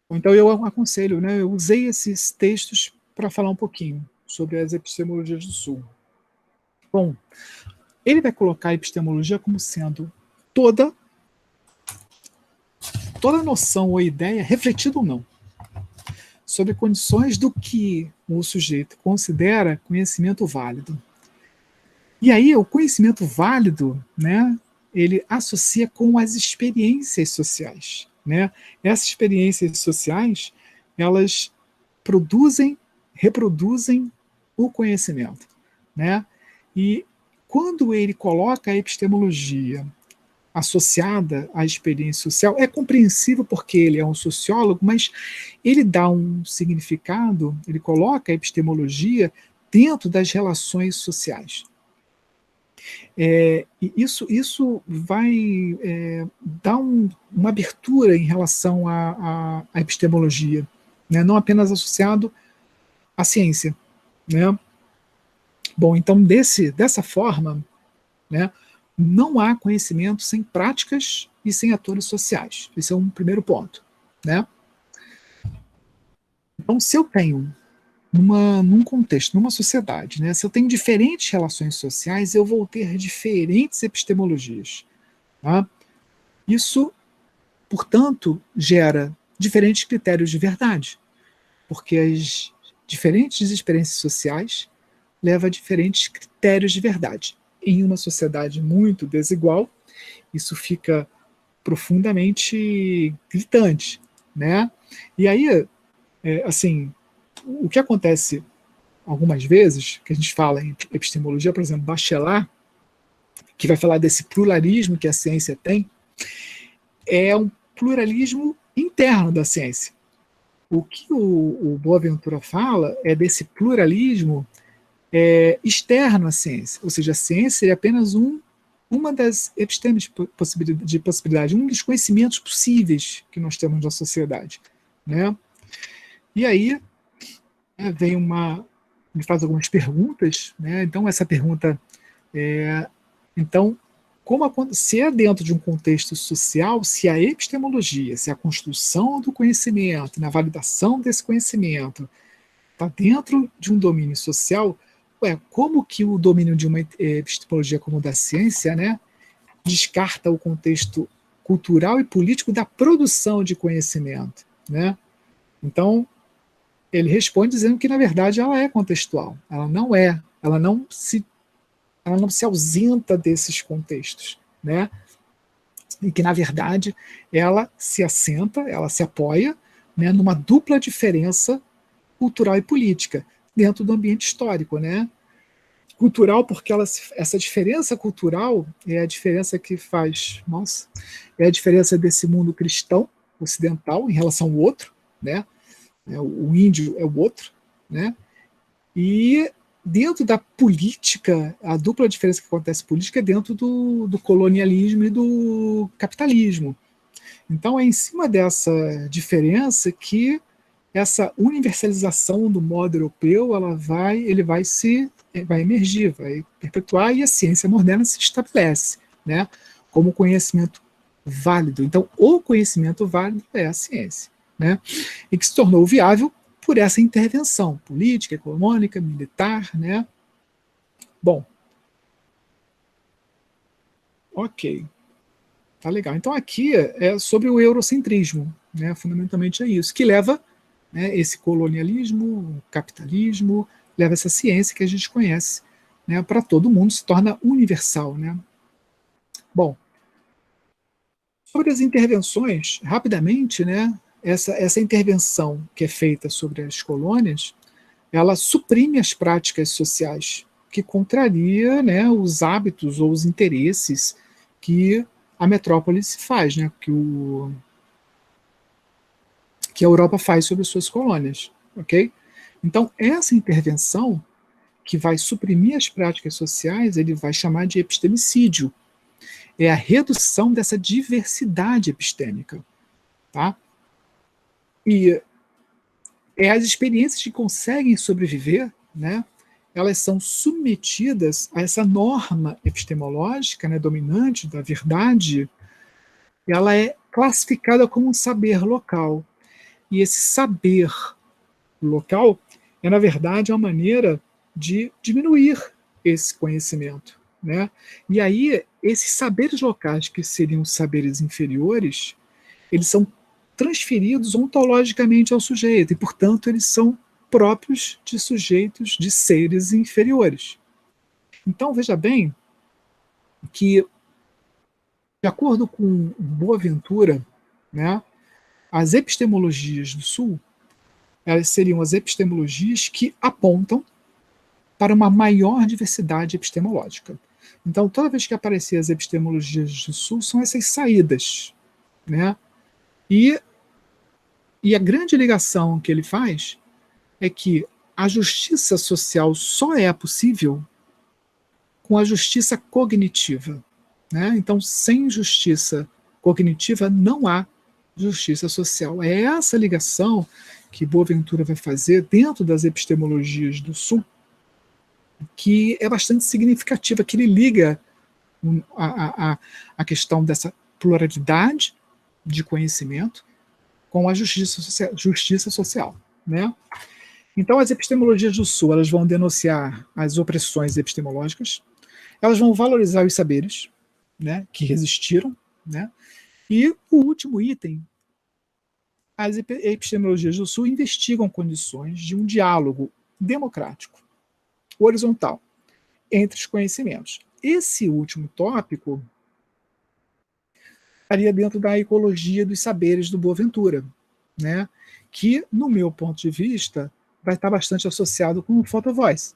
então eu aconselho, né? Eu usei esses textos para falar um pouquinho sobre as epistemologias do Sul. Bom, ele vai colocar a epistemologia como sendo toda noção ou ideia, refletida ou não, sobre condições do que o sujeito considera conhecimento válido. E aí o conhecimento válido, né, ele associa com as experiências sociais, né? Essas experiências sociais, elas reproduzem o conhecimento, né? E quando ele coloca a epistemologia associada à experiência social, é compreensível porque ele é um sociólogo, mas ele dá um significado, ele coloca a epistemologia dentro das relações sociais. E isso vai dar uma abertura em relação à epistemologia, né? Não apenas associado à ciência, né? Bom, então dessa forma, né, não há conhecimento sem práticas e sem atores sociais. Esse é um primeiro ponto, né? Então, se eu tenho num contexto, numa sociedade, né, se eu tenho diferentes relações sociais, eu vou ter diferentes epistemologias, tá? Isso, portanto, gera diferentes critérios de verdade, porque as diferentes experiências sociais levam a diferentes critérios de verdade. Em uma sociedade muito desigual, isso fica profundamente gritante, né? E aí, assim, o que acontece algumas vezes, que a gente fala em epistemologia, por exemplo, Bachelard, que vai falar desse pluralismo que a ciência tem, é um pluralismo interno da ciência. O que o Boaventura fala é desse pluralismo externo à ciência, ou seja, a ciência é apenas uma das epistemes de possibilidade, um dos conhecimentos possíveis que nós temos na sociedade, né? E aí me faz algumas perguntas, né? Então essa pergunta então, se é dentro de um contexto social, se a epistemologia, se a construção do conhecimento, na validação desse conhecimento, está dentro de um domínio social, como que o domínio de uma epistemologia como o da ciência, né, descarta o contexto cultural e político da produção de conhecimento, né? Então, ele responde dizendo que, na verdade, ela é contextual. Ela não se ausenta desses contextos, né? E que, na verdade, ela se assenta, ela se apoia, né, numa dupla diferença cultural e política dentro do ambiente histórico, né? Cultural, porque essa diferença cultural é a diferença que faz, é a diferença desse mundo cristão ocidental em relação ao outro, né? O índio é o outro, né? E dentro da política, a dupla diferença que acontece política é dentro do colonialismo e do capitalismo. Então é em cima dessa diferença que essa universalização do modo europeu vai emergir, vai perpetuar, e a ciência moderna se estabelece, né, como conhecimento válido. Então, o conhecimento válido é a ciência, né, e que se tornou viável por essa intervenção política, econômica, militar, né. Bom, ok, tá legal. Então aqui é sobre o eurocentrismo, né, fundamentalmente é isso, que leva, né, esse colonialismo, o capitalismo, leva essa ciência que a gente conhece, né, para todo mundo, se torna universal, né. Bom, sobre as intervenções, rapidamente, né, essa intervenção que é feita sobre as colônias, ela suprime as práticas sociais, que contraria, né, os hábitos ou os interesses que a metrópole se faz, né, que a Europa faz sobre suas colônias, ok? Então, essa intervenção, que vai suprimir as práticas sociais, ele vai chamar de epistemicídio. É a redução dessa diversidade epistêmica, tá? E as experiências que conseguem sobreviver, né, elas são submetidas a essa norma epistemológica, né, dominante da verdade. Ela é classificada como um saber local. E esse saber local é, na verdade, uma maneira de diminuir esse conhecimento, né? E aí, esses saberes locais, que seriam saberes inferiores, eles são transferidos ontologicamente ao sujeito, e, portanto, eles são próprios de sujeitos, de seres inferiores. Então, veja bem que, de acordo com Boaventura, né, as epistemologias do Sul, elas seriam as epistemologias que apontam para uma maior diversidade epistemológica. Então, toda vez que aparecer as epistemologias do Sul, são essas saídas, né? E a grande ligação que ele faz é que a justiça social só é possível com a justiça cognitiva, né? Então, sem justiça cognitiva, não há justiça social. É essa ligação que Boaventura vai fazer dentro das epistemologias do Sul, que é bastante significativa, que ele liga a questão dessa pluralidade de conhecimento com a justiça social, né? Então, as epistemologias do Sul, elas vão denunciar as opressões epistemológicas, elas vão valorizar os saberes, né, que resistiram, né? E o último item, as epistemologias do Sul investigam condições de um diálogo democrático, horizontal, entre os conhecimentos. Esse último tópico estaria dentro da ecologia dos saberes do Boaventura, né? Que, no meu ponto de vista, vai estar bastante associado com o photo voice,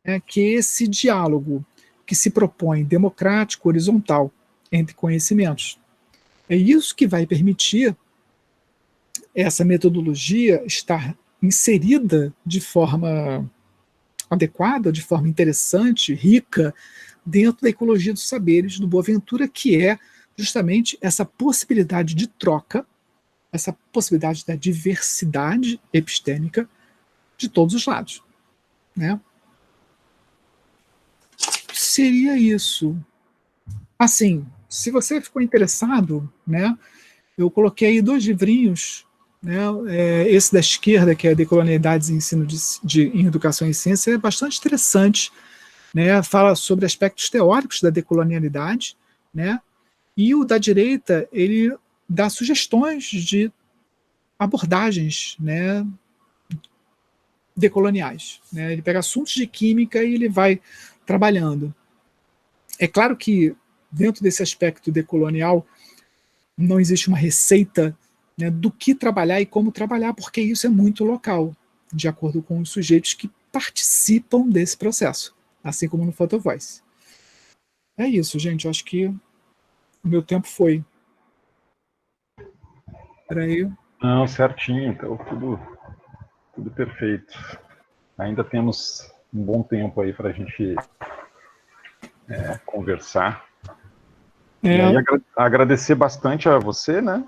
né, que é esse diálogo que se propõe democrático, horizontal, entre conhecimentos. É isso que vai permitir essa metodologia estar inserida de forma adequada, de forma interessante, rica, dentro da ecologia dos saberes do Boaventura, que é justamente essa possibilidade de troca, essa possibilidade da diversidade epistêmica de todos os lados, né? Seria isso. Assim, se você ficou interessado, né, eu coloquei aí 2 livrinhos, né, esse da esquerda, que é Decolonialidades em Ensino em Educação e Ciência, é bastante interessante, né, fala sobre aspectos teóricos da decolonialidade, né, e o da direita, ele dá sugestões de abordagens, né, decoloniais, né, ele pega assuntos de química e ele vai trabalhando. É claro que dentro desse aspecto decolonial não existe uma receita, né, do que trabalhar e como trabalhar, porque isso é muito local, de acordo com os sujeitos que participam desse processo, assim como no Photo Voice. É isso, gente, eu acho que o meu tempo foi. Peraí. Não, certinho, então tudo perfeito. Ainda temos um bom tempo aí para a gente conversar. E aí agradecer bastante a você, né?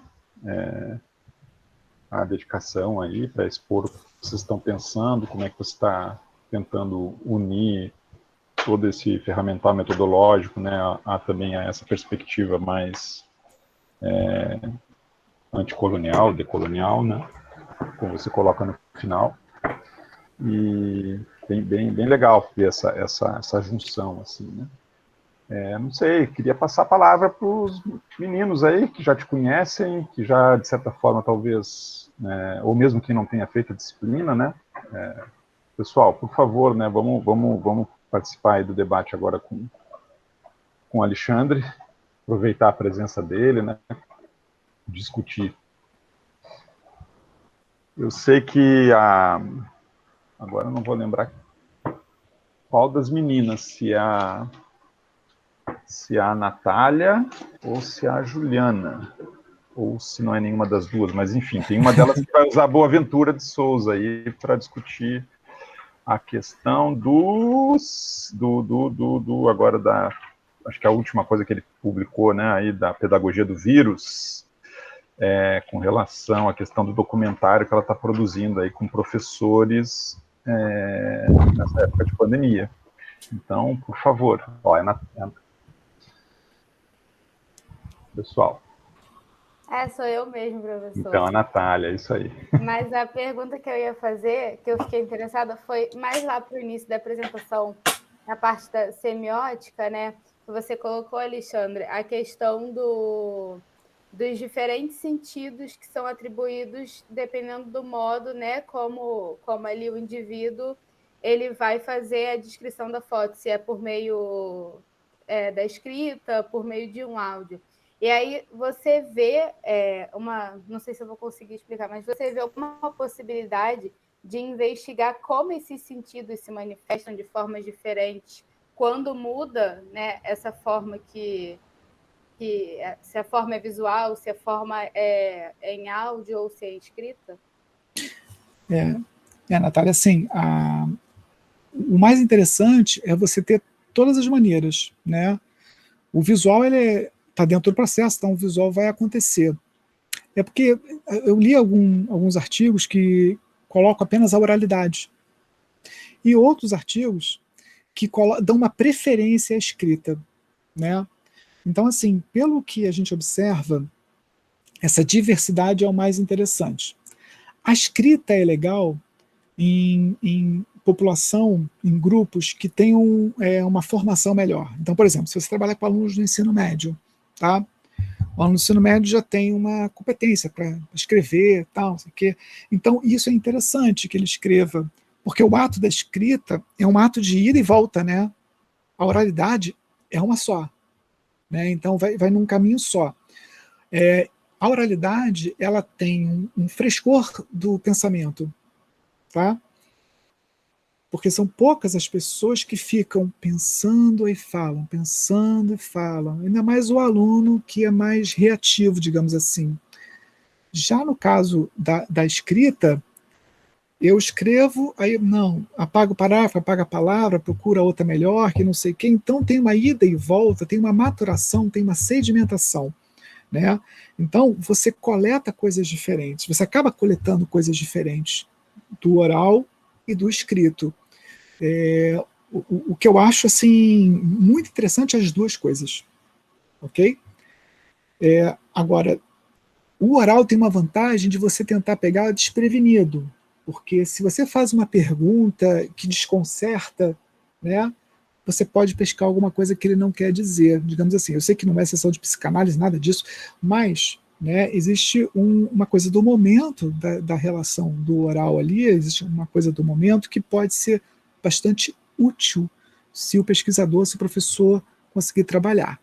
A dedicação aí para expor o que vocês estão pensando, como é que você está tentando unir todo esse ferramental metodológico, né, também a essa perspectiva mais anticolonial, decolonial, né, como você coloca no final. E bem legal ver essa junção, assim, né. Não sei, queria passar a palavra para os meninos aí, que já te conhecem, que já, de certa forma, talvez, ou mesmo que não tenha feito a disciplina, né. Pessoal, por favor, né, vamos participar aí do debate agora com o Alexandre, aproveitar a presença dele, né, discutir. Eu sei que agora eu não vou lembrar qual das meninas, se a Natália ou se a Juliana, ou se não é nenhuma das duas, mas enfim, tem uma delas que vai usar a Boaventura de Souza aí para discutir a questão agora acho que a última coisa que ele publicou, né, aí da pedagogia do vírus, com relação à questão do documentário que ela está produzindo aí com professores nessa época de pandemia. Então, por favor, pessoal. Sou eu mesmo, professor. Então, a Natália, isso aí. Mas a pergunta que eu ia fazer, que eu fiquei interessada, foi mais lá para o início da apresentação, na parte da semiótica, né? Que você colocou, Alexandre, a questão dos diferentes sentidos que são atribuídos dependendo do modo, né? Como ali o indivíduo ele vai fazer a descrição da foto, se é por meio da escrita, por meio de um áudio. E aí você vê não sei se eu vou conseguir explicar, mas você vê alguma possibilidade de investigar como esses sentidos se manifestam de formas diferentes quando muda, né, essa forma que se a forma é visual, se a forma é em áudio ou se é escrita? Natália, assim, o mais interessante é você ter todas as maneiras, né? O visual, ele está dentro do processo, então o visual vai acontecer. É porque eu li alguns artigos que colocam apenas a oralidade e outros artigos que dão uma preferência à escrita, né? Então, assim, pelo que a gente observa, essa diversidade é o mais interessante. A escrita é legal em população, em grupos que tenham uma formação melhor. Então, por exemplo, se você trabalha com alunos do ensino médio, tá? O aluno do ensino médio já tem uma competência para escrever, tal, não sei o quê. Então, isso é interessante que ele escreva, porque o ato da escrita é um ato de ida e volta, né? A oralidade é uma só, né? Então, vai num caminho só. A oralidade, ela tem um frescor do pensamento, tá? porque são poucas as pessoas que ficam pensando e falam, ainda mais o aluno que é mais reativo, digamos assim. Já no caso da escrita, eu escrevo, aí não, apago o parágrafo, apago a palavra, procuro a outra melhor, que não sei o quê. Então tem uma ida e volta, tem uma maturação, tem uma sedimentação, né? Então você coleta coisas diferentes, você acaba coletando coisas diferentes do oral e do escrito. O que eu acho assim muito interessante é as duas coisas, ok? Agora, o oral tem uma vantagem de você tentar pegar desprevenido, porque se você faz uma pergunta que desconcerta, né, você pode pescar alguma coisa que ele não quer dizer, digamos assim. Eu sei que não é sessão de psicanálise, nada disso, mas, né, existe uma coisa do momento da relação do oral ali, existe uma coisa do momento que pode ser bastante útil se o pesquisador, se o professor conseguir trabalhar,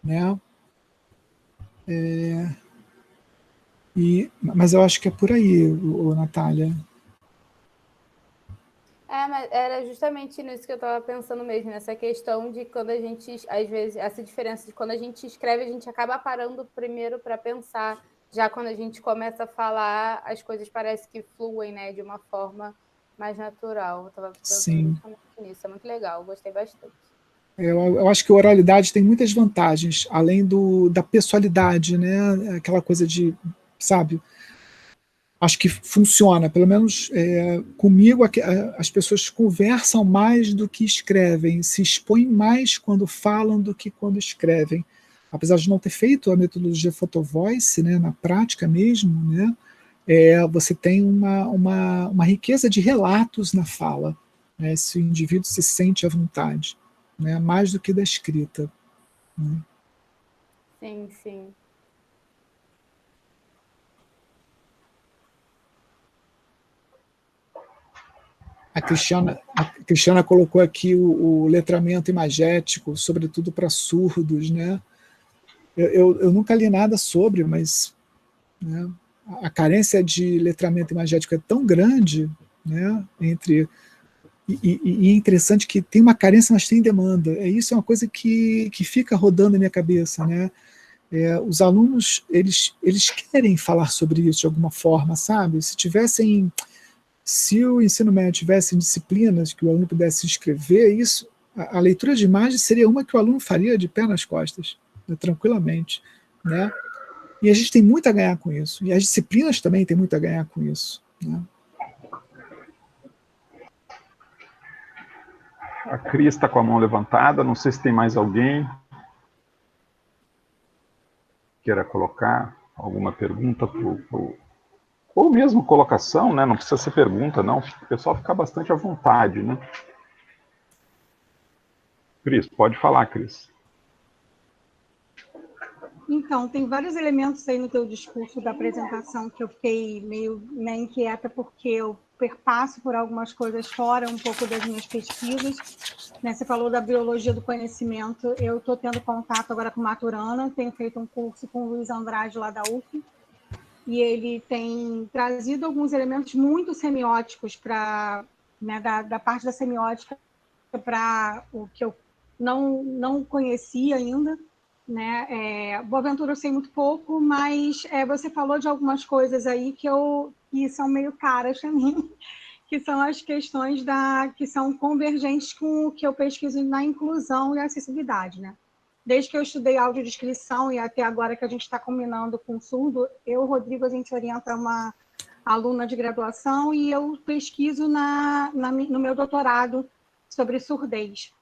né? Mas eu acho que é por aí, Natália. Mas era justamente nisso que eu estava pensando mesmo, nessa questão de quando a gente, às vezes, essa diferença de quando a gente escreve, a gente acaba parando primeiro para pensar. Já quando a gente começa a falar, as coisas parecem que fluem, né, de uma forma mais natural. Eu estava pensando justamente nisso, é muito legal, gostei bastante. Eu acho que a oralidade tem muitas vantagens, além da pessoalidade, né? Aquela coisa de, sabe? Acho que funciona, pelo menos comigo, as pessoas conversam mais do que escrevem, se expõem mais quando falam do que quando escrevem. Apesar de não ter feito a metodologia photovoice, né, na prática mesmo, né, você tem uma riqueza de relatos na fala, né, se o indivíduo se sente à vontade, né, mais do que da escrita. Né. Sim, sim. A Cristiana colocou aqui o letramento imagético, sobretudo para surdos, né? Eu nunca li nada sobre, mas, né, a carência de letramento imagético é tão grande, né, e é interessante que tem uma carência, mas tem demanda. Isso é uma coisa que fica rodando na minha cabeça, né? Os alunos, eles querem falar sobre isso de alguma forma, sabe? Se o ensino médio tivesse disciplinas que o aluno pudesse escrever, a leitura de imagens seria uma que o aluno faria de pé nas costas, né, tranquilamente, né? E a gente tem muito a ganhar com isso. E as disciplinas também têm muito a ganhar com isso, né? A Cris está com a mão levantada, não sei se tem mais alguém queira colocar alguma pergunta ou mesmo colocação, né? Não precisa ser pergunta, não. O pessoal fica bastante à vontade, né? Cris, pode falar, Cris. Então, tem vários elementos aí no teu discurso da apresentação que eu fiquei meio, né, inquieta, porque eu perpasso por algumas coisas fora um pouco das minhas pesquisas. Né? Você falou da biologia do conhecimento, eu estou tendo contato agora com Maturana, tenho feito um curso com o Luiz Andrade lá da UF, e ele tem trazido alguns elementos muito semióticos para, né, da parte da semiótica para o que eu não conhecia ainda, né? Boaventura eu sei muito pouco, mas você falou de algumas coisas aí que são meio caras para mim, que são as questões que são convergentes com o que eu pesquiso na inclusão e acessibilidade, né? Desde que eu estudei audiodescrição e até agora que a gente está combinando com surdo, Rodrigo, a gente orienta uma aluna de graduação e eu pesquiso no meu doutorado sobre surdez.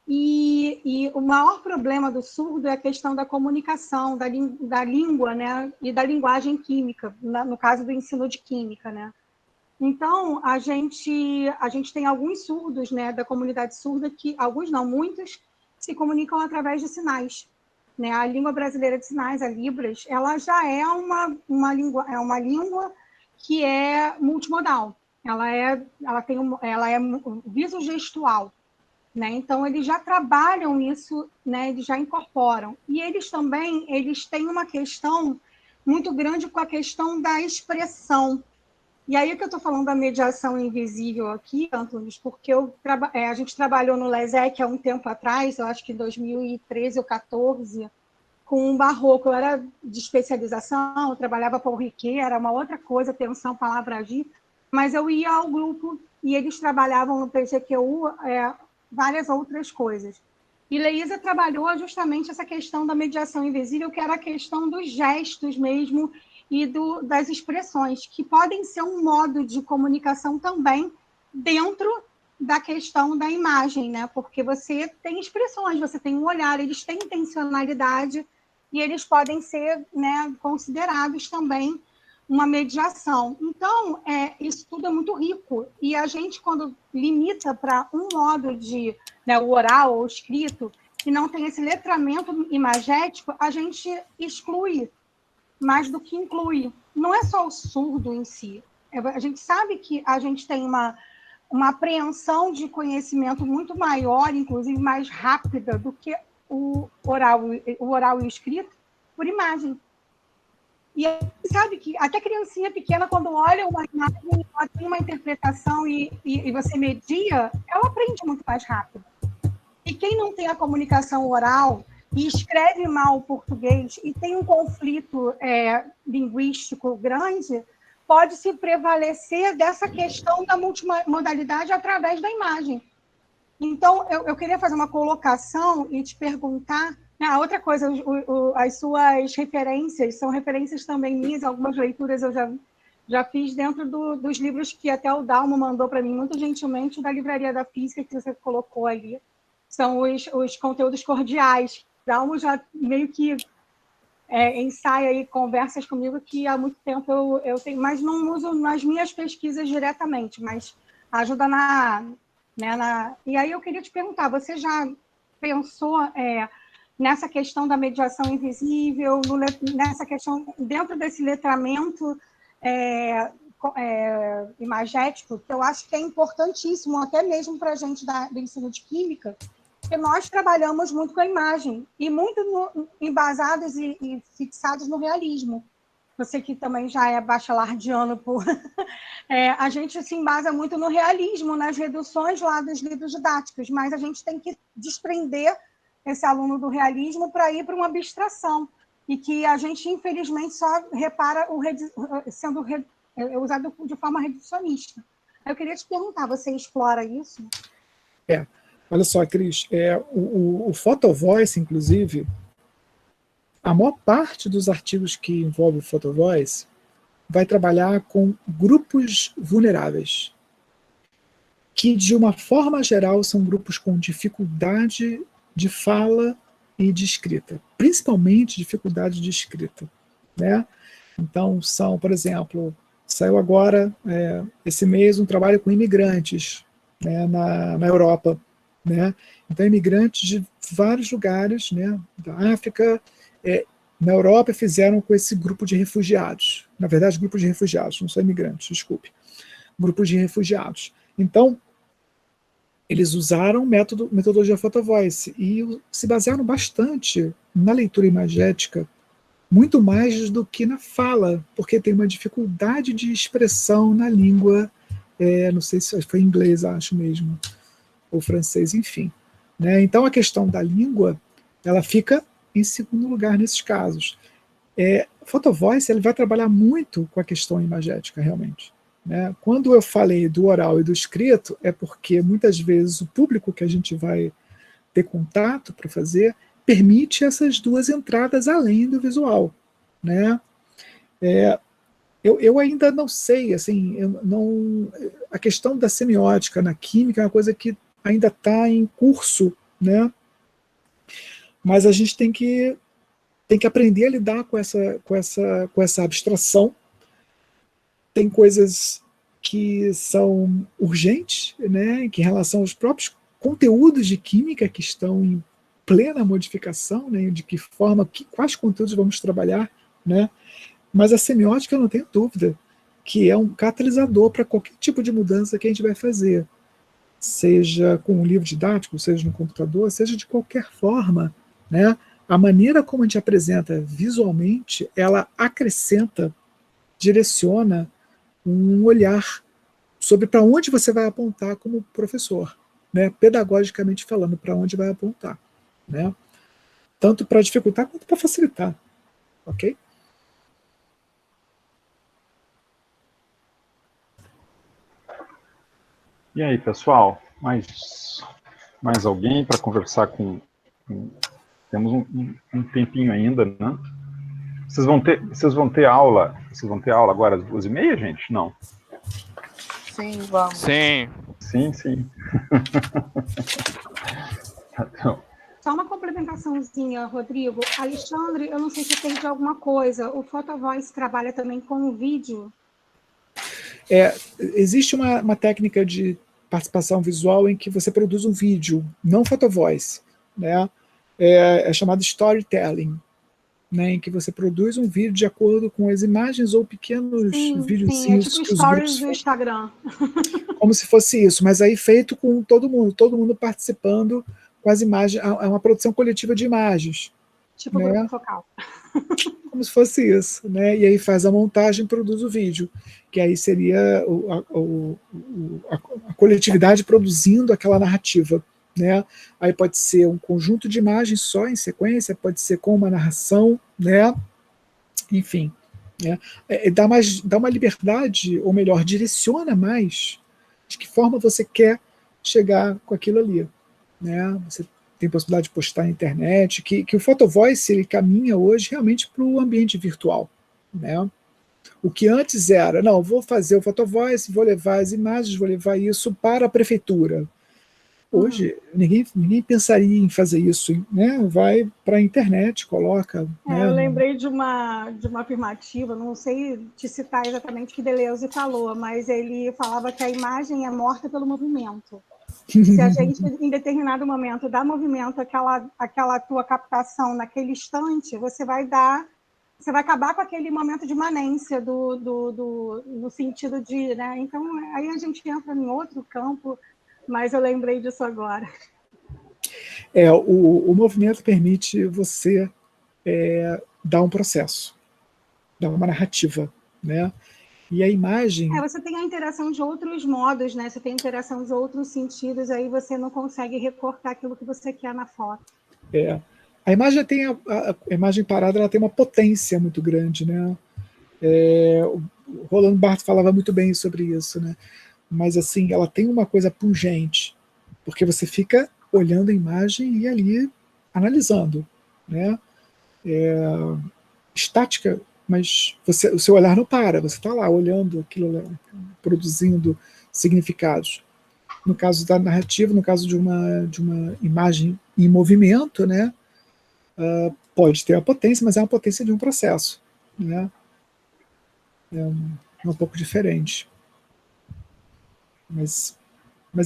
E o maior problema do surdo é a questão da comunicação, da língua, né, e da linguagem química, no caso do ensino de química, né? Então, a gente tem alguns surdos, né, da comunidade surda, que alguns não, muitos, se comunicam através de sinais. Né? A língua brasileira de sinais, a Libras, ela já é uma língua que é multimodal. Ela é visogestual. Né? Então, eles já trabalham isso, né? Eles já incorporam. E eles têm uma questão muito grande com a questão da expressão. E aí que eu estou falando da mediação invisível aqui, Antunes, porque a gente trabalhou no LESEC há um tempo atrás, eu acho que em 2013 ou 2014, com um barroco. Eu era de especialização, eu trabalhava para o Riquet, era uma outra coisa, atenção, palavra agir, mas eu ia ao grupo e eles trabalhavam no PGQU várias outras coisas. E Leísa trabalhou justamente essa questão da mediação invisível, que era a questão dos gestos mesmo e das expressões, que podem ser um modo de comunicação também dentro da questão da imagem, né? Porque você tem expressões, você tem um olhar, eles têm intencionalidade e eles podem ser, né, considerados também uma mediação. Então, isso tudo é muito rico. E a gente, quando limita para um modo de, né, o oral ou escrito, que não tem esse letramento imagético, a gente exclui mais do que inclui. Não é só o surdo em si. A gente sabe que a gente tem uma apreensão de conhecimento muito maior, inclusive mais rápida, do que o oral e o escrito, por imagem. E a gente sabe que até criancinha pequena, quando olha uma imagem, ela tem uma interpretação e você media, ela aprende muito mais rápido. E quem não tem a comunicação oral e escreve mal o português e tem um conflito linguístico grande, pode se prevalecer dessa questão da multimodalidade através da imagem. Então, eu queria fazer uma colocação e te perguntar, né, outra coisa, as suas referências, são referências também minhas, algumas leituras eu já fiz dentro dos livros que até o Dalmo mandou para mim, muito gentilmente, da Livraria da Física, que você colocou ali. São os conteúdos cordiais. Dalmo já meio que ensaia aí conversas comigo que há muito tempo eu tenho, mas não uso nas minhas pesquisas diretamente, mas ajuda E aí eu queria te perguntar, você já pensou nessa questão da mediação invisível, nessa questão, dentro desse letramento imagético, que eu acho que é importantíssimo, até mesmo para a gente do ensino de química, porque nós trabalhamos muito com a imagem, e muito embasados e fixados no realismo. Você que também já é bachelardiano, a gente se embasa muito no realismo, nas reduções lá dos livros didáticos, mas a gente tem que desprender esse aluno do realismo para ir para uma abstração, e que a gente, infelizmente, só repara sendo usado de forma reducionista. Eu queria te perguntar, você explora isso? Olha só, Cris, o Photovoice, inclusive, a maior parte dos artigos que envolvem o Photovoice vai trabalhar com grupos vulneráveis, que, de uma forma geral, são grupos com dificuldade de fala e de escrita, principalmente dificuldade de escrita, né? Então, são, por exemplo, saiu agora, esse mês, um trabalho com imigrantes, né, na Europa, né? Então, imigrantes de vários lugares, né, da África, na Europa, fizeram com esse grupo de refugiados. Na verdade, grupo de refugiados, não são imigrantes, desculpe. Grupos de refugiados. Então, eles usaram metodologia Photovoice e se basearam bastante na leitura imagética, muito mais do que na fala, porque tem uma dificuldade de expressão na língua, não sei se foi em inglês, acho mesmo, ou francês, enfim. Né? Então, a questão da língua, ela fica em segundo lugar nesses casos. Photovoice, ele vai trabalhar muito com a questão imagética, realmente. Né? Quando eu falei do oral e do escrito, é porque muitas vezes o público que a gente vai ter contato para fazer permite essas duas entradas além do visual. Né? Eu ainda não sei, assim, a questão da semiótica na química é uma coisa que ainda está em curso, né? Mas a gente tem que aprender a lidar com essa abstração. Tem coisas que são urgentes, né, que em relação aos próprios conteúdos de química que estão em plena modificação, né, de que forma, quais conteúdos vamos trabalhar, né? Mas a semiótica, eu não tenho dúvida, que é um catalisador para qualquer tipo de mudança que a gente vai fazer, seja com um livro didático, seja no computador, seja de qualquer forma, né? A maneira como a gente apresenta visualmente, ela acrescenta, direciona um olhar sobre para onde você vai apontar como professor, né? Pedagogicamente falando, para onde vai apontar, né? Tanto para dificultar quanto para facilitar, ok? E aí, pessoal, mais alguém para conversar temos um tempinho ainda, né? Vocês vão ter aula agora às 2h30, gente? Não. Sim, vamos. Sim. Sim. Então, Só uma complementaçãozinha, Rodrigo. Alexandre, eu não sei se eu perdi alguma coisa. O PhotoVoice trabalha também com o vídeo? Existe uma técnica de participação visual em que você produz um vídeo, não PhotoVoice, né? É chamado storytelling, né? Em que você produz um vídeo de acordo com as imagens ou pequenos videozinhos é tipo que os stories grupos do Instagram. como se fosse isso, mas aí feito com todo mundo participando com as imagens, é uma produção coletiva de imagens. Tipo né? grupo focal. Como se fosse isso, né? E aí faz a montagem e produz o vídeo, que aí seria a coletividade produzindo aquela narrativa, né? Aí pode ser um conjunto de imagens só em sequência, pode ser com uma narração, né? Enfim, né? Dá uma liberdade, ou melhor, direciona mais de que forma você quer chegar com aquilo ali, né? Você tem possibilidade de postar na internet, que o PhotoVoice ele caminha hoje realmente para o ambiente virtual, né? O que antes era, não, vou fazer o PhotoVoice, vou levar as imagens, vou levar isso para a prefeitura. Hoje, ninguém pensaria em fazer isso, né? Vai para a internet, coloca... né? Eu lembrei de uma afirmativa, não sei te citar exatamente o que Deleuze falou, mas ele falava que a imagem é morta pelo movimento. Se a gente, em determinado momento, dá movimento àquela tua captação naquele instante, você vai acabar com aquele momento de imanência no sentido de... né? Então, aí a gente entra em outro campo, mas eu lembrei disso agora. O movimento permite você dar um processo, dar uma narrativa, né? E a imagem... Você tem a interação de outros modos, né? Você tem a interação de outros sentidos, aí você não consegue recortar aquilo que você quer na foto. A imagem tem a imagem parada, ela tem uma potência muito grande, né? O Roland Barthes falava muito bem sobre isso, né? Mas assim, ela tem uma coisa pungente, porque você fica olhando a imagem e ali analisando, né? Estática, mas o seu olhar não para, você está lá olhando aquilo, produzindo significados. No caso da narrativa, no caso de uma imagem em movimento, né, pode ter a potência, mas é uma potência de um processo, né? É um pouco diferente. Mas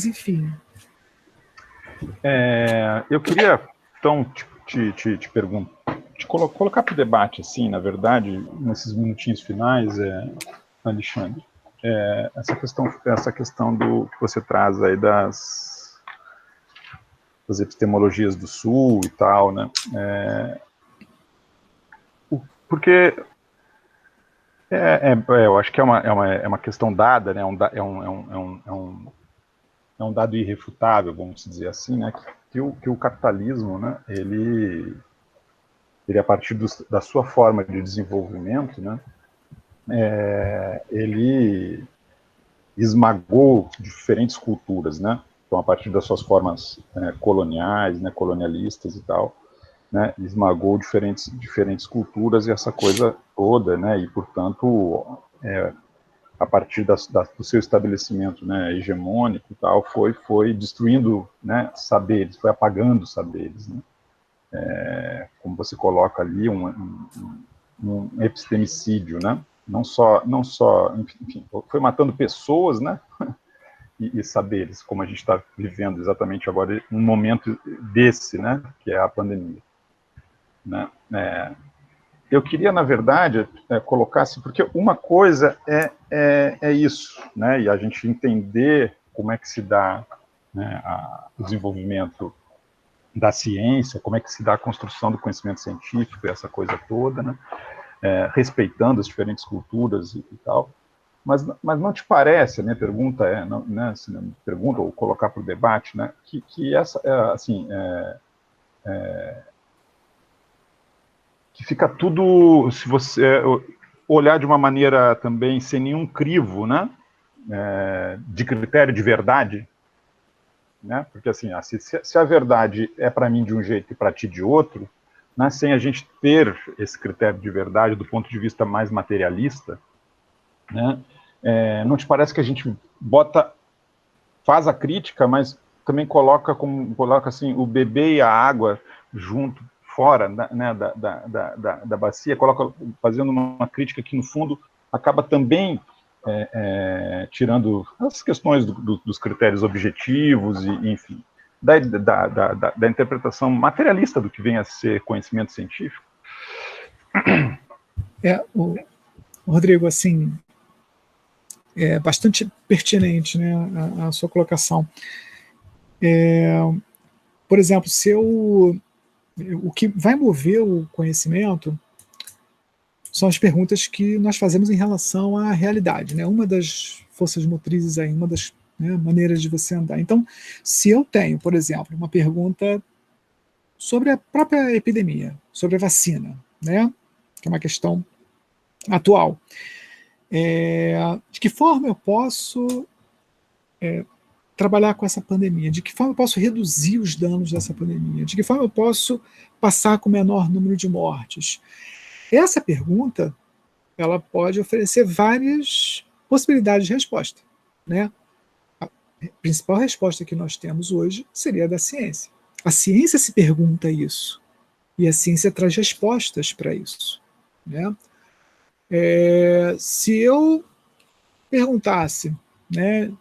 enfim. Eu queria, então, te perguntar, colocar para o debate, assim, na verdade, nesses minutinhos finais, Alexandre, essa questão do que você traz aí das epistemologias do Sul e tal, né? Porque eu acho que é uma questão dada, né? É um dado irrefutável, vamos dizer assim, né? Que o capitalismo, né? Ele a partir da sua forma de desenvolvimento, né, ele esmagou diferentes culturas, né, então a partir das suas formas coloniais, né, colonialistas e tal, né, esmagou diferentes culturas e essa coisa toda, né, e portanto a partir do seu estabelecimento, né, hegemônico e tal, foi destruindo, né, saberes, foi apagando saberes, né. Como você coloca ali, um epistemicídio, né? Não só, enfim, foi matando pessoas, né? E saberes, como a gente está vivendo exatamente agora, um momento desse, né? Que é a pandemia, né? Eu queria, na verdade, colocar assim, porque uma coisa é isso, né? E a gente entender como é que se dá, né, o desenvolvimento da ciência, como é que se dá a construção do conhecimento científico, essa coisa toda, né? Respeitando as diferentes culturas e tal. Mas não te parece, a minha pergunta é, não, né, se não me pergunta ou colocar para o debate, né, que essa, assim, que fica tudo, se você olhar de uma maneira também sem nenhum crivo, né, de critério de verdade, né, porque assim, se a verdade é para mim de um jeito e para ti de outro, né, sem a gente ter esse critério de verdade do ponto de vista mais materialista, né, não te parece que a gente faz a crítica, mas também coloca assim, o bebê e a água junto, fora, né, da bacia, fazendo uma crítica que, no fundo, acaba também tirando as questões dos critérios objetivos, enfim, da interpretação materialista do que vem a ser conhecimento científico? Rodrigo, assim, é bastante pertinente, né, a sua colocação. Por exemplo, o que vai mover o conhecimento são as perguntas que nós fazemos em relação à realidade, né? Uma das forças motrizes aí, uma das, né, maneiras de você andar. Então, se eu tenho, por exemplo, uma pergunta sobre a própria epidemia, sobre a vacina, né, que é uma questão atual, de que forma eu posso trabalhar com essa pandemia? De que forma eu posso reduzir os danos dessa pandemia? De que forma eu posso passar com o menor número de mortes? Essa pergunta, ela pode oferecer várias possibilidades de resposta, né? A principal resposta que nós temos hoje seria a da ciência. A ciência se pergunta isso, e a ciência traz respostas para isso, né? Se eu perguntasse, né,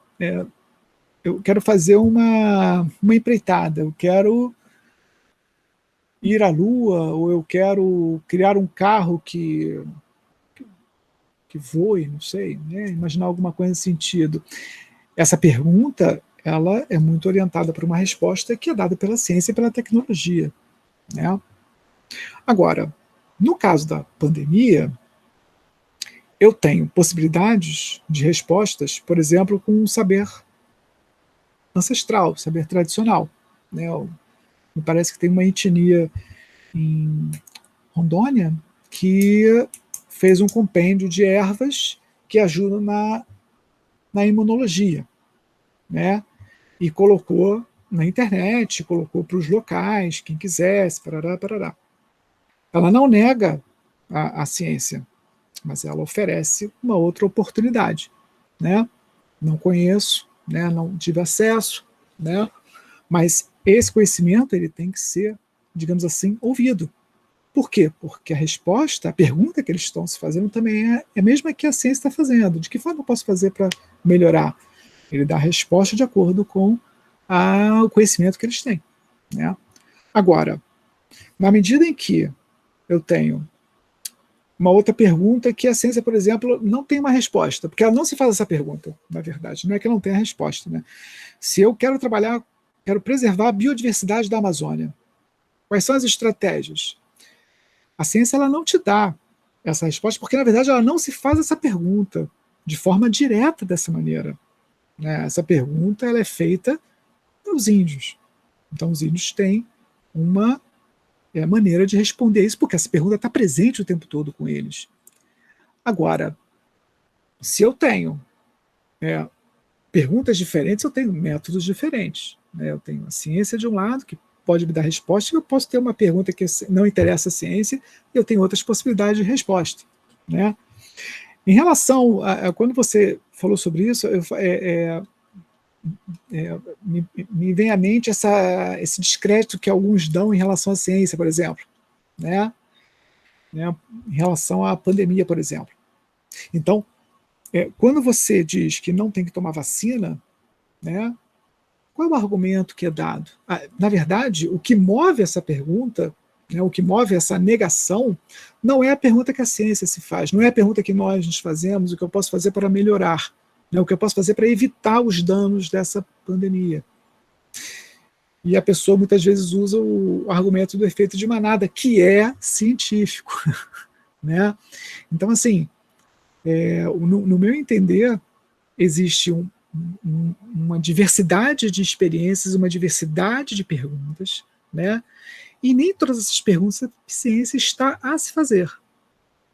eu quero fazer uma empreitada, eu quero ir à Lua, ou eu quero criar um carro que voe, não sei, né? Imaginar alguma coisa nesse sentido. Essa pergunta, ela é muito orientada para uma resposta que é dada pela ciência e pela tecnologia, né? Agora, no caso da pandemia, eu tenho possibilidades de respostas, por exemplo, com o saber ancestral, saber tradicional, né? Me parece que tem uma etnia em Rondônia que fez um compêndio de ervas que ajudam na imunologia, né? E colocou na internet, colocou para os locais, quem quisesse, parará, parará. Ela não nega a ciência, mas ela oferece uma outra oportunidade, né? Não conheço, né? Não tive acesso, né? Mas esse conhecimento ele tem que ser, digamos assim, ouvido. Por quê? Porque a resposta, a pergunta que eles estão se fazendo também é a mesma que a ciência está fazendo. De que forma eu posso fazer para melhorar? Ele dá a resposta de acordo com o conhecimento que eles têm, né? Agora, na medida em que eu tenho uma outra pergunta que a ciência, por exemplo, não tem uma resposta, porque ela não se faz essa pergunta, na verdade, não é que não tenha resposta, né? Se eu quero preservar a biodiversidade da Amazônia, quais são as estratégias? A ciência ela não te dá essa resposta, porque na verdade ela não se faz essa pergunta de forma direta dessa maneira, né? Essa pergunta ela é feita pelos índios. Então os índios têm uma maneira de responder isso, porque essa pergunta está presente o tempo todo com eles. Agora, se eu tenho perguntas diferentes, eu tenho métodos diferentes, né? Eu tenho a ciência de um lado, que pode me dar resposta, e eu posso ter uma pergunta que não interessa a ciência, e eu tenho outras possibilidades de resposta, né? Em relação a quando você falou sobre isso, me vem à mente esse descrédito que alguns dão em relação à ciência, por exemplo, né? Em relação à pandemia, por exemplo. Então, quando você diz que não tem que tomar vacina, né, qual é o argumento que é dado? Na verdade, o que move essa pergunta, né, o que move essa negação, não é a pergunta que a ciência se faz, não é a pergunta que nós nos fazemos, o que eu posso fazer para melhorar, né, o que eu posso fazer para evitar os danos dessa pandemia. E a pessoa muitas vezes usa o argumento do efeito de manada, que é científico, né? Então, assim, No meu entender, existe uma diversidade de experiências, uma diversidade de perguntas, né? E nem todas essas perguntas a ciência está a se fazer,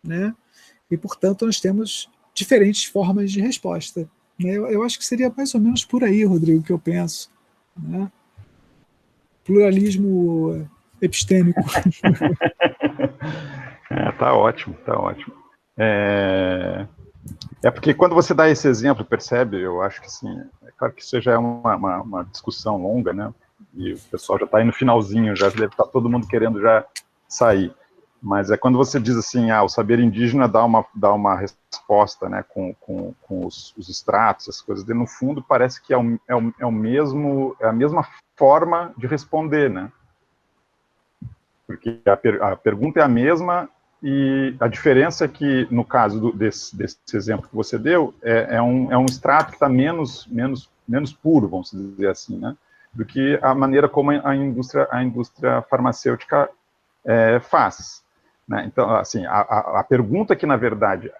né? E, portanto, nós temos diferentes formas de resposta, né? Eu acho que seria mais ou menos por aí, Rodrigo, que eu penso, né? Pluralismo epistêmico. Tá ótimo, tá ótimo. Porque quando você dá esse exemplo, percebe, eu acho que sim, é claro que isso já é uma discussão longa, né? E o pessoal já está aí no finalzinho, já deve estar todo mundo querendo já sair. Mas é quando você diz assim, o saber indígena dá uma resposta, né, com os extratos, as coisas, no fundo parece que é a mesma forma de responder, né? Porque a pergunta é a mesma, e a diferença é que, no caso desse exemplo que você deu, é um extrato que está menos puro, vamos dizer assim, né, do que a maneira como a indústria farmacêutica faz. Né? Então, assim, a pergunta que, na verdade,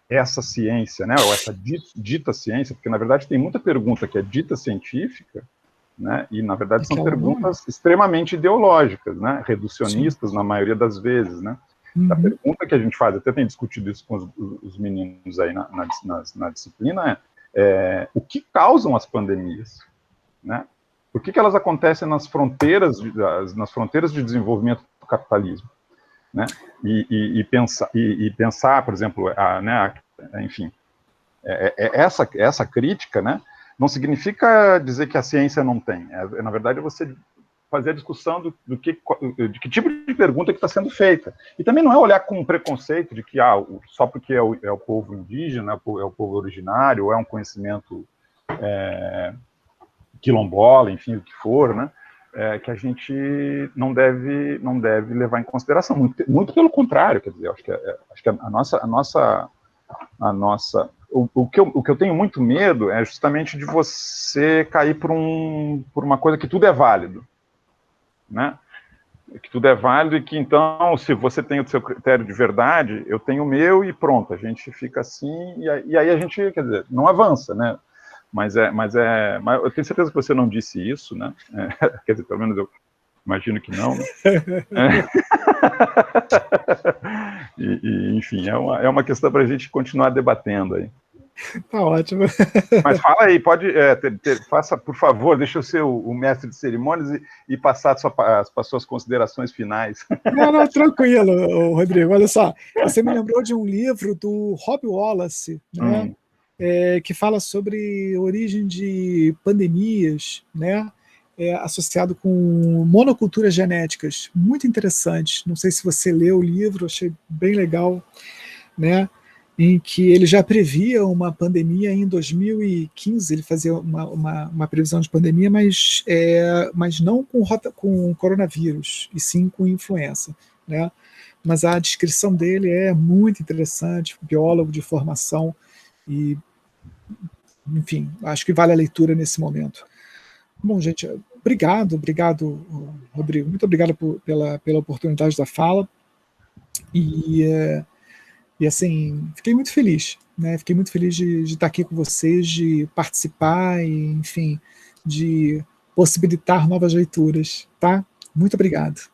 essa ciência, né, ou essa dita ciência, porque, na verdade, tem muita pergunta que é dita científica, né, e, na verdade, são perguntas extremamente ideológicas, né, reducionistas, sim, na maioria das vezes, né. A pergunta que a gente faz, até tem discutido isso com os meninos aí na disciplina, o que causam as pandemias, né? Por que elas acontecem nas fronteiras de desenvolvimento do capitalismo, né? E pensar, por exemplo, né, enfim, essa crítica, né, não significa dizer que a ciência não tem. Na verdade, é você fazer a discussão de que tipo de pergunta que está sendo feita. E também não é olhar com preconceito de que só porque é o povo indígena, é o povo originário, ou é um conhecimento quilombola, enfim, o que for, né, que a gente não deve levar em consideração. Muito pelo contrário, quer dizer, acho que a nossa o que eu tenho muito medo é justamente de você cair por uma coisa que tudo é válido, né? Que tudo é válido e que, então, se você tem o seu critério de verdade, eu tenho o meu e pronto, a gente fica assim, e aí a gente, quer dizer, não avança, né? Mas eu tenho certeza que você não disse isso, né? Quer dizer, pelo menos eu imagino que não, né? Enfim, é uma questão para a gente continuar debatendo aí. Tá ótimo. Mas fala aí, pode, faça, por favor, deixa eu ser o mestre de cerimônias e passar as suas considerações finais. Não, tranquilo, Rodrigo. Olha só, você me lembrou de um livro do Rob Wallace, né, que fala sobre origem de pandemias, né, associado com monoculturas genéticas. Muito interessante. Não sei se você leu o livro, achei bem legal, né, em que ele já previa uma pandemia em 2015, ele fazia uma previsão de pandemia, mas não com coronavírus, e sim com influenza, né? Mas a descrição dele é muito interessante, biólogo de formação, e, enfim, acho que vale a leitura nesse momento. Bom, gente, obrigado, Rodrigo, muito obrigado pela oportunidade da fala, e assim, fiquei muito feliz, né? Fiquei muito feliz de estar aqui com vocês, de participar e, enfim, de possibilitar novas leituras, tá? Muito obrigado.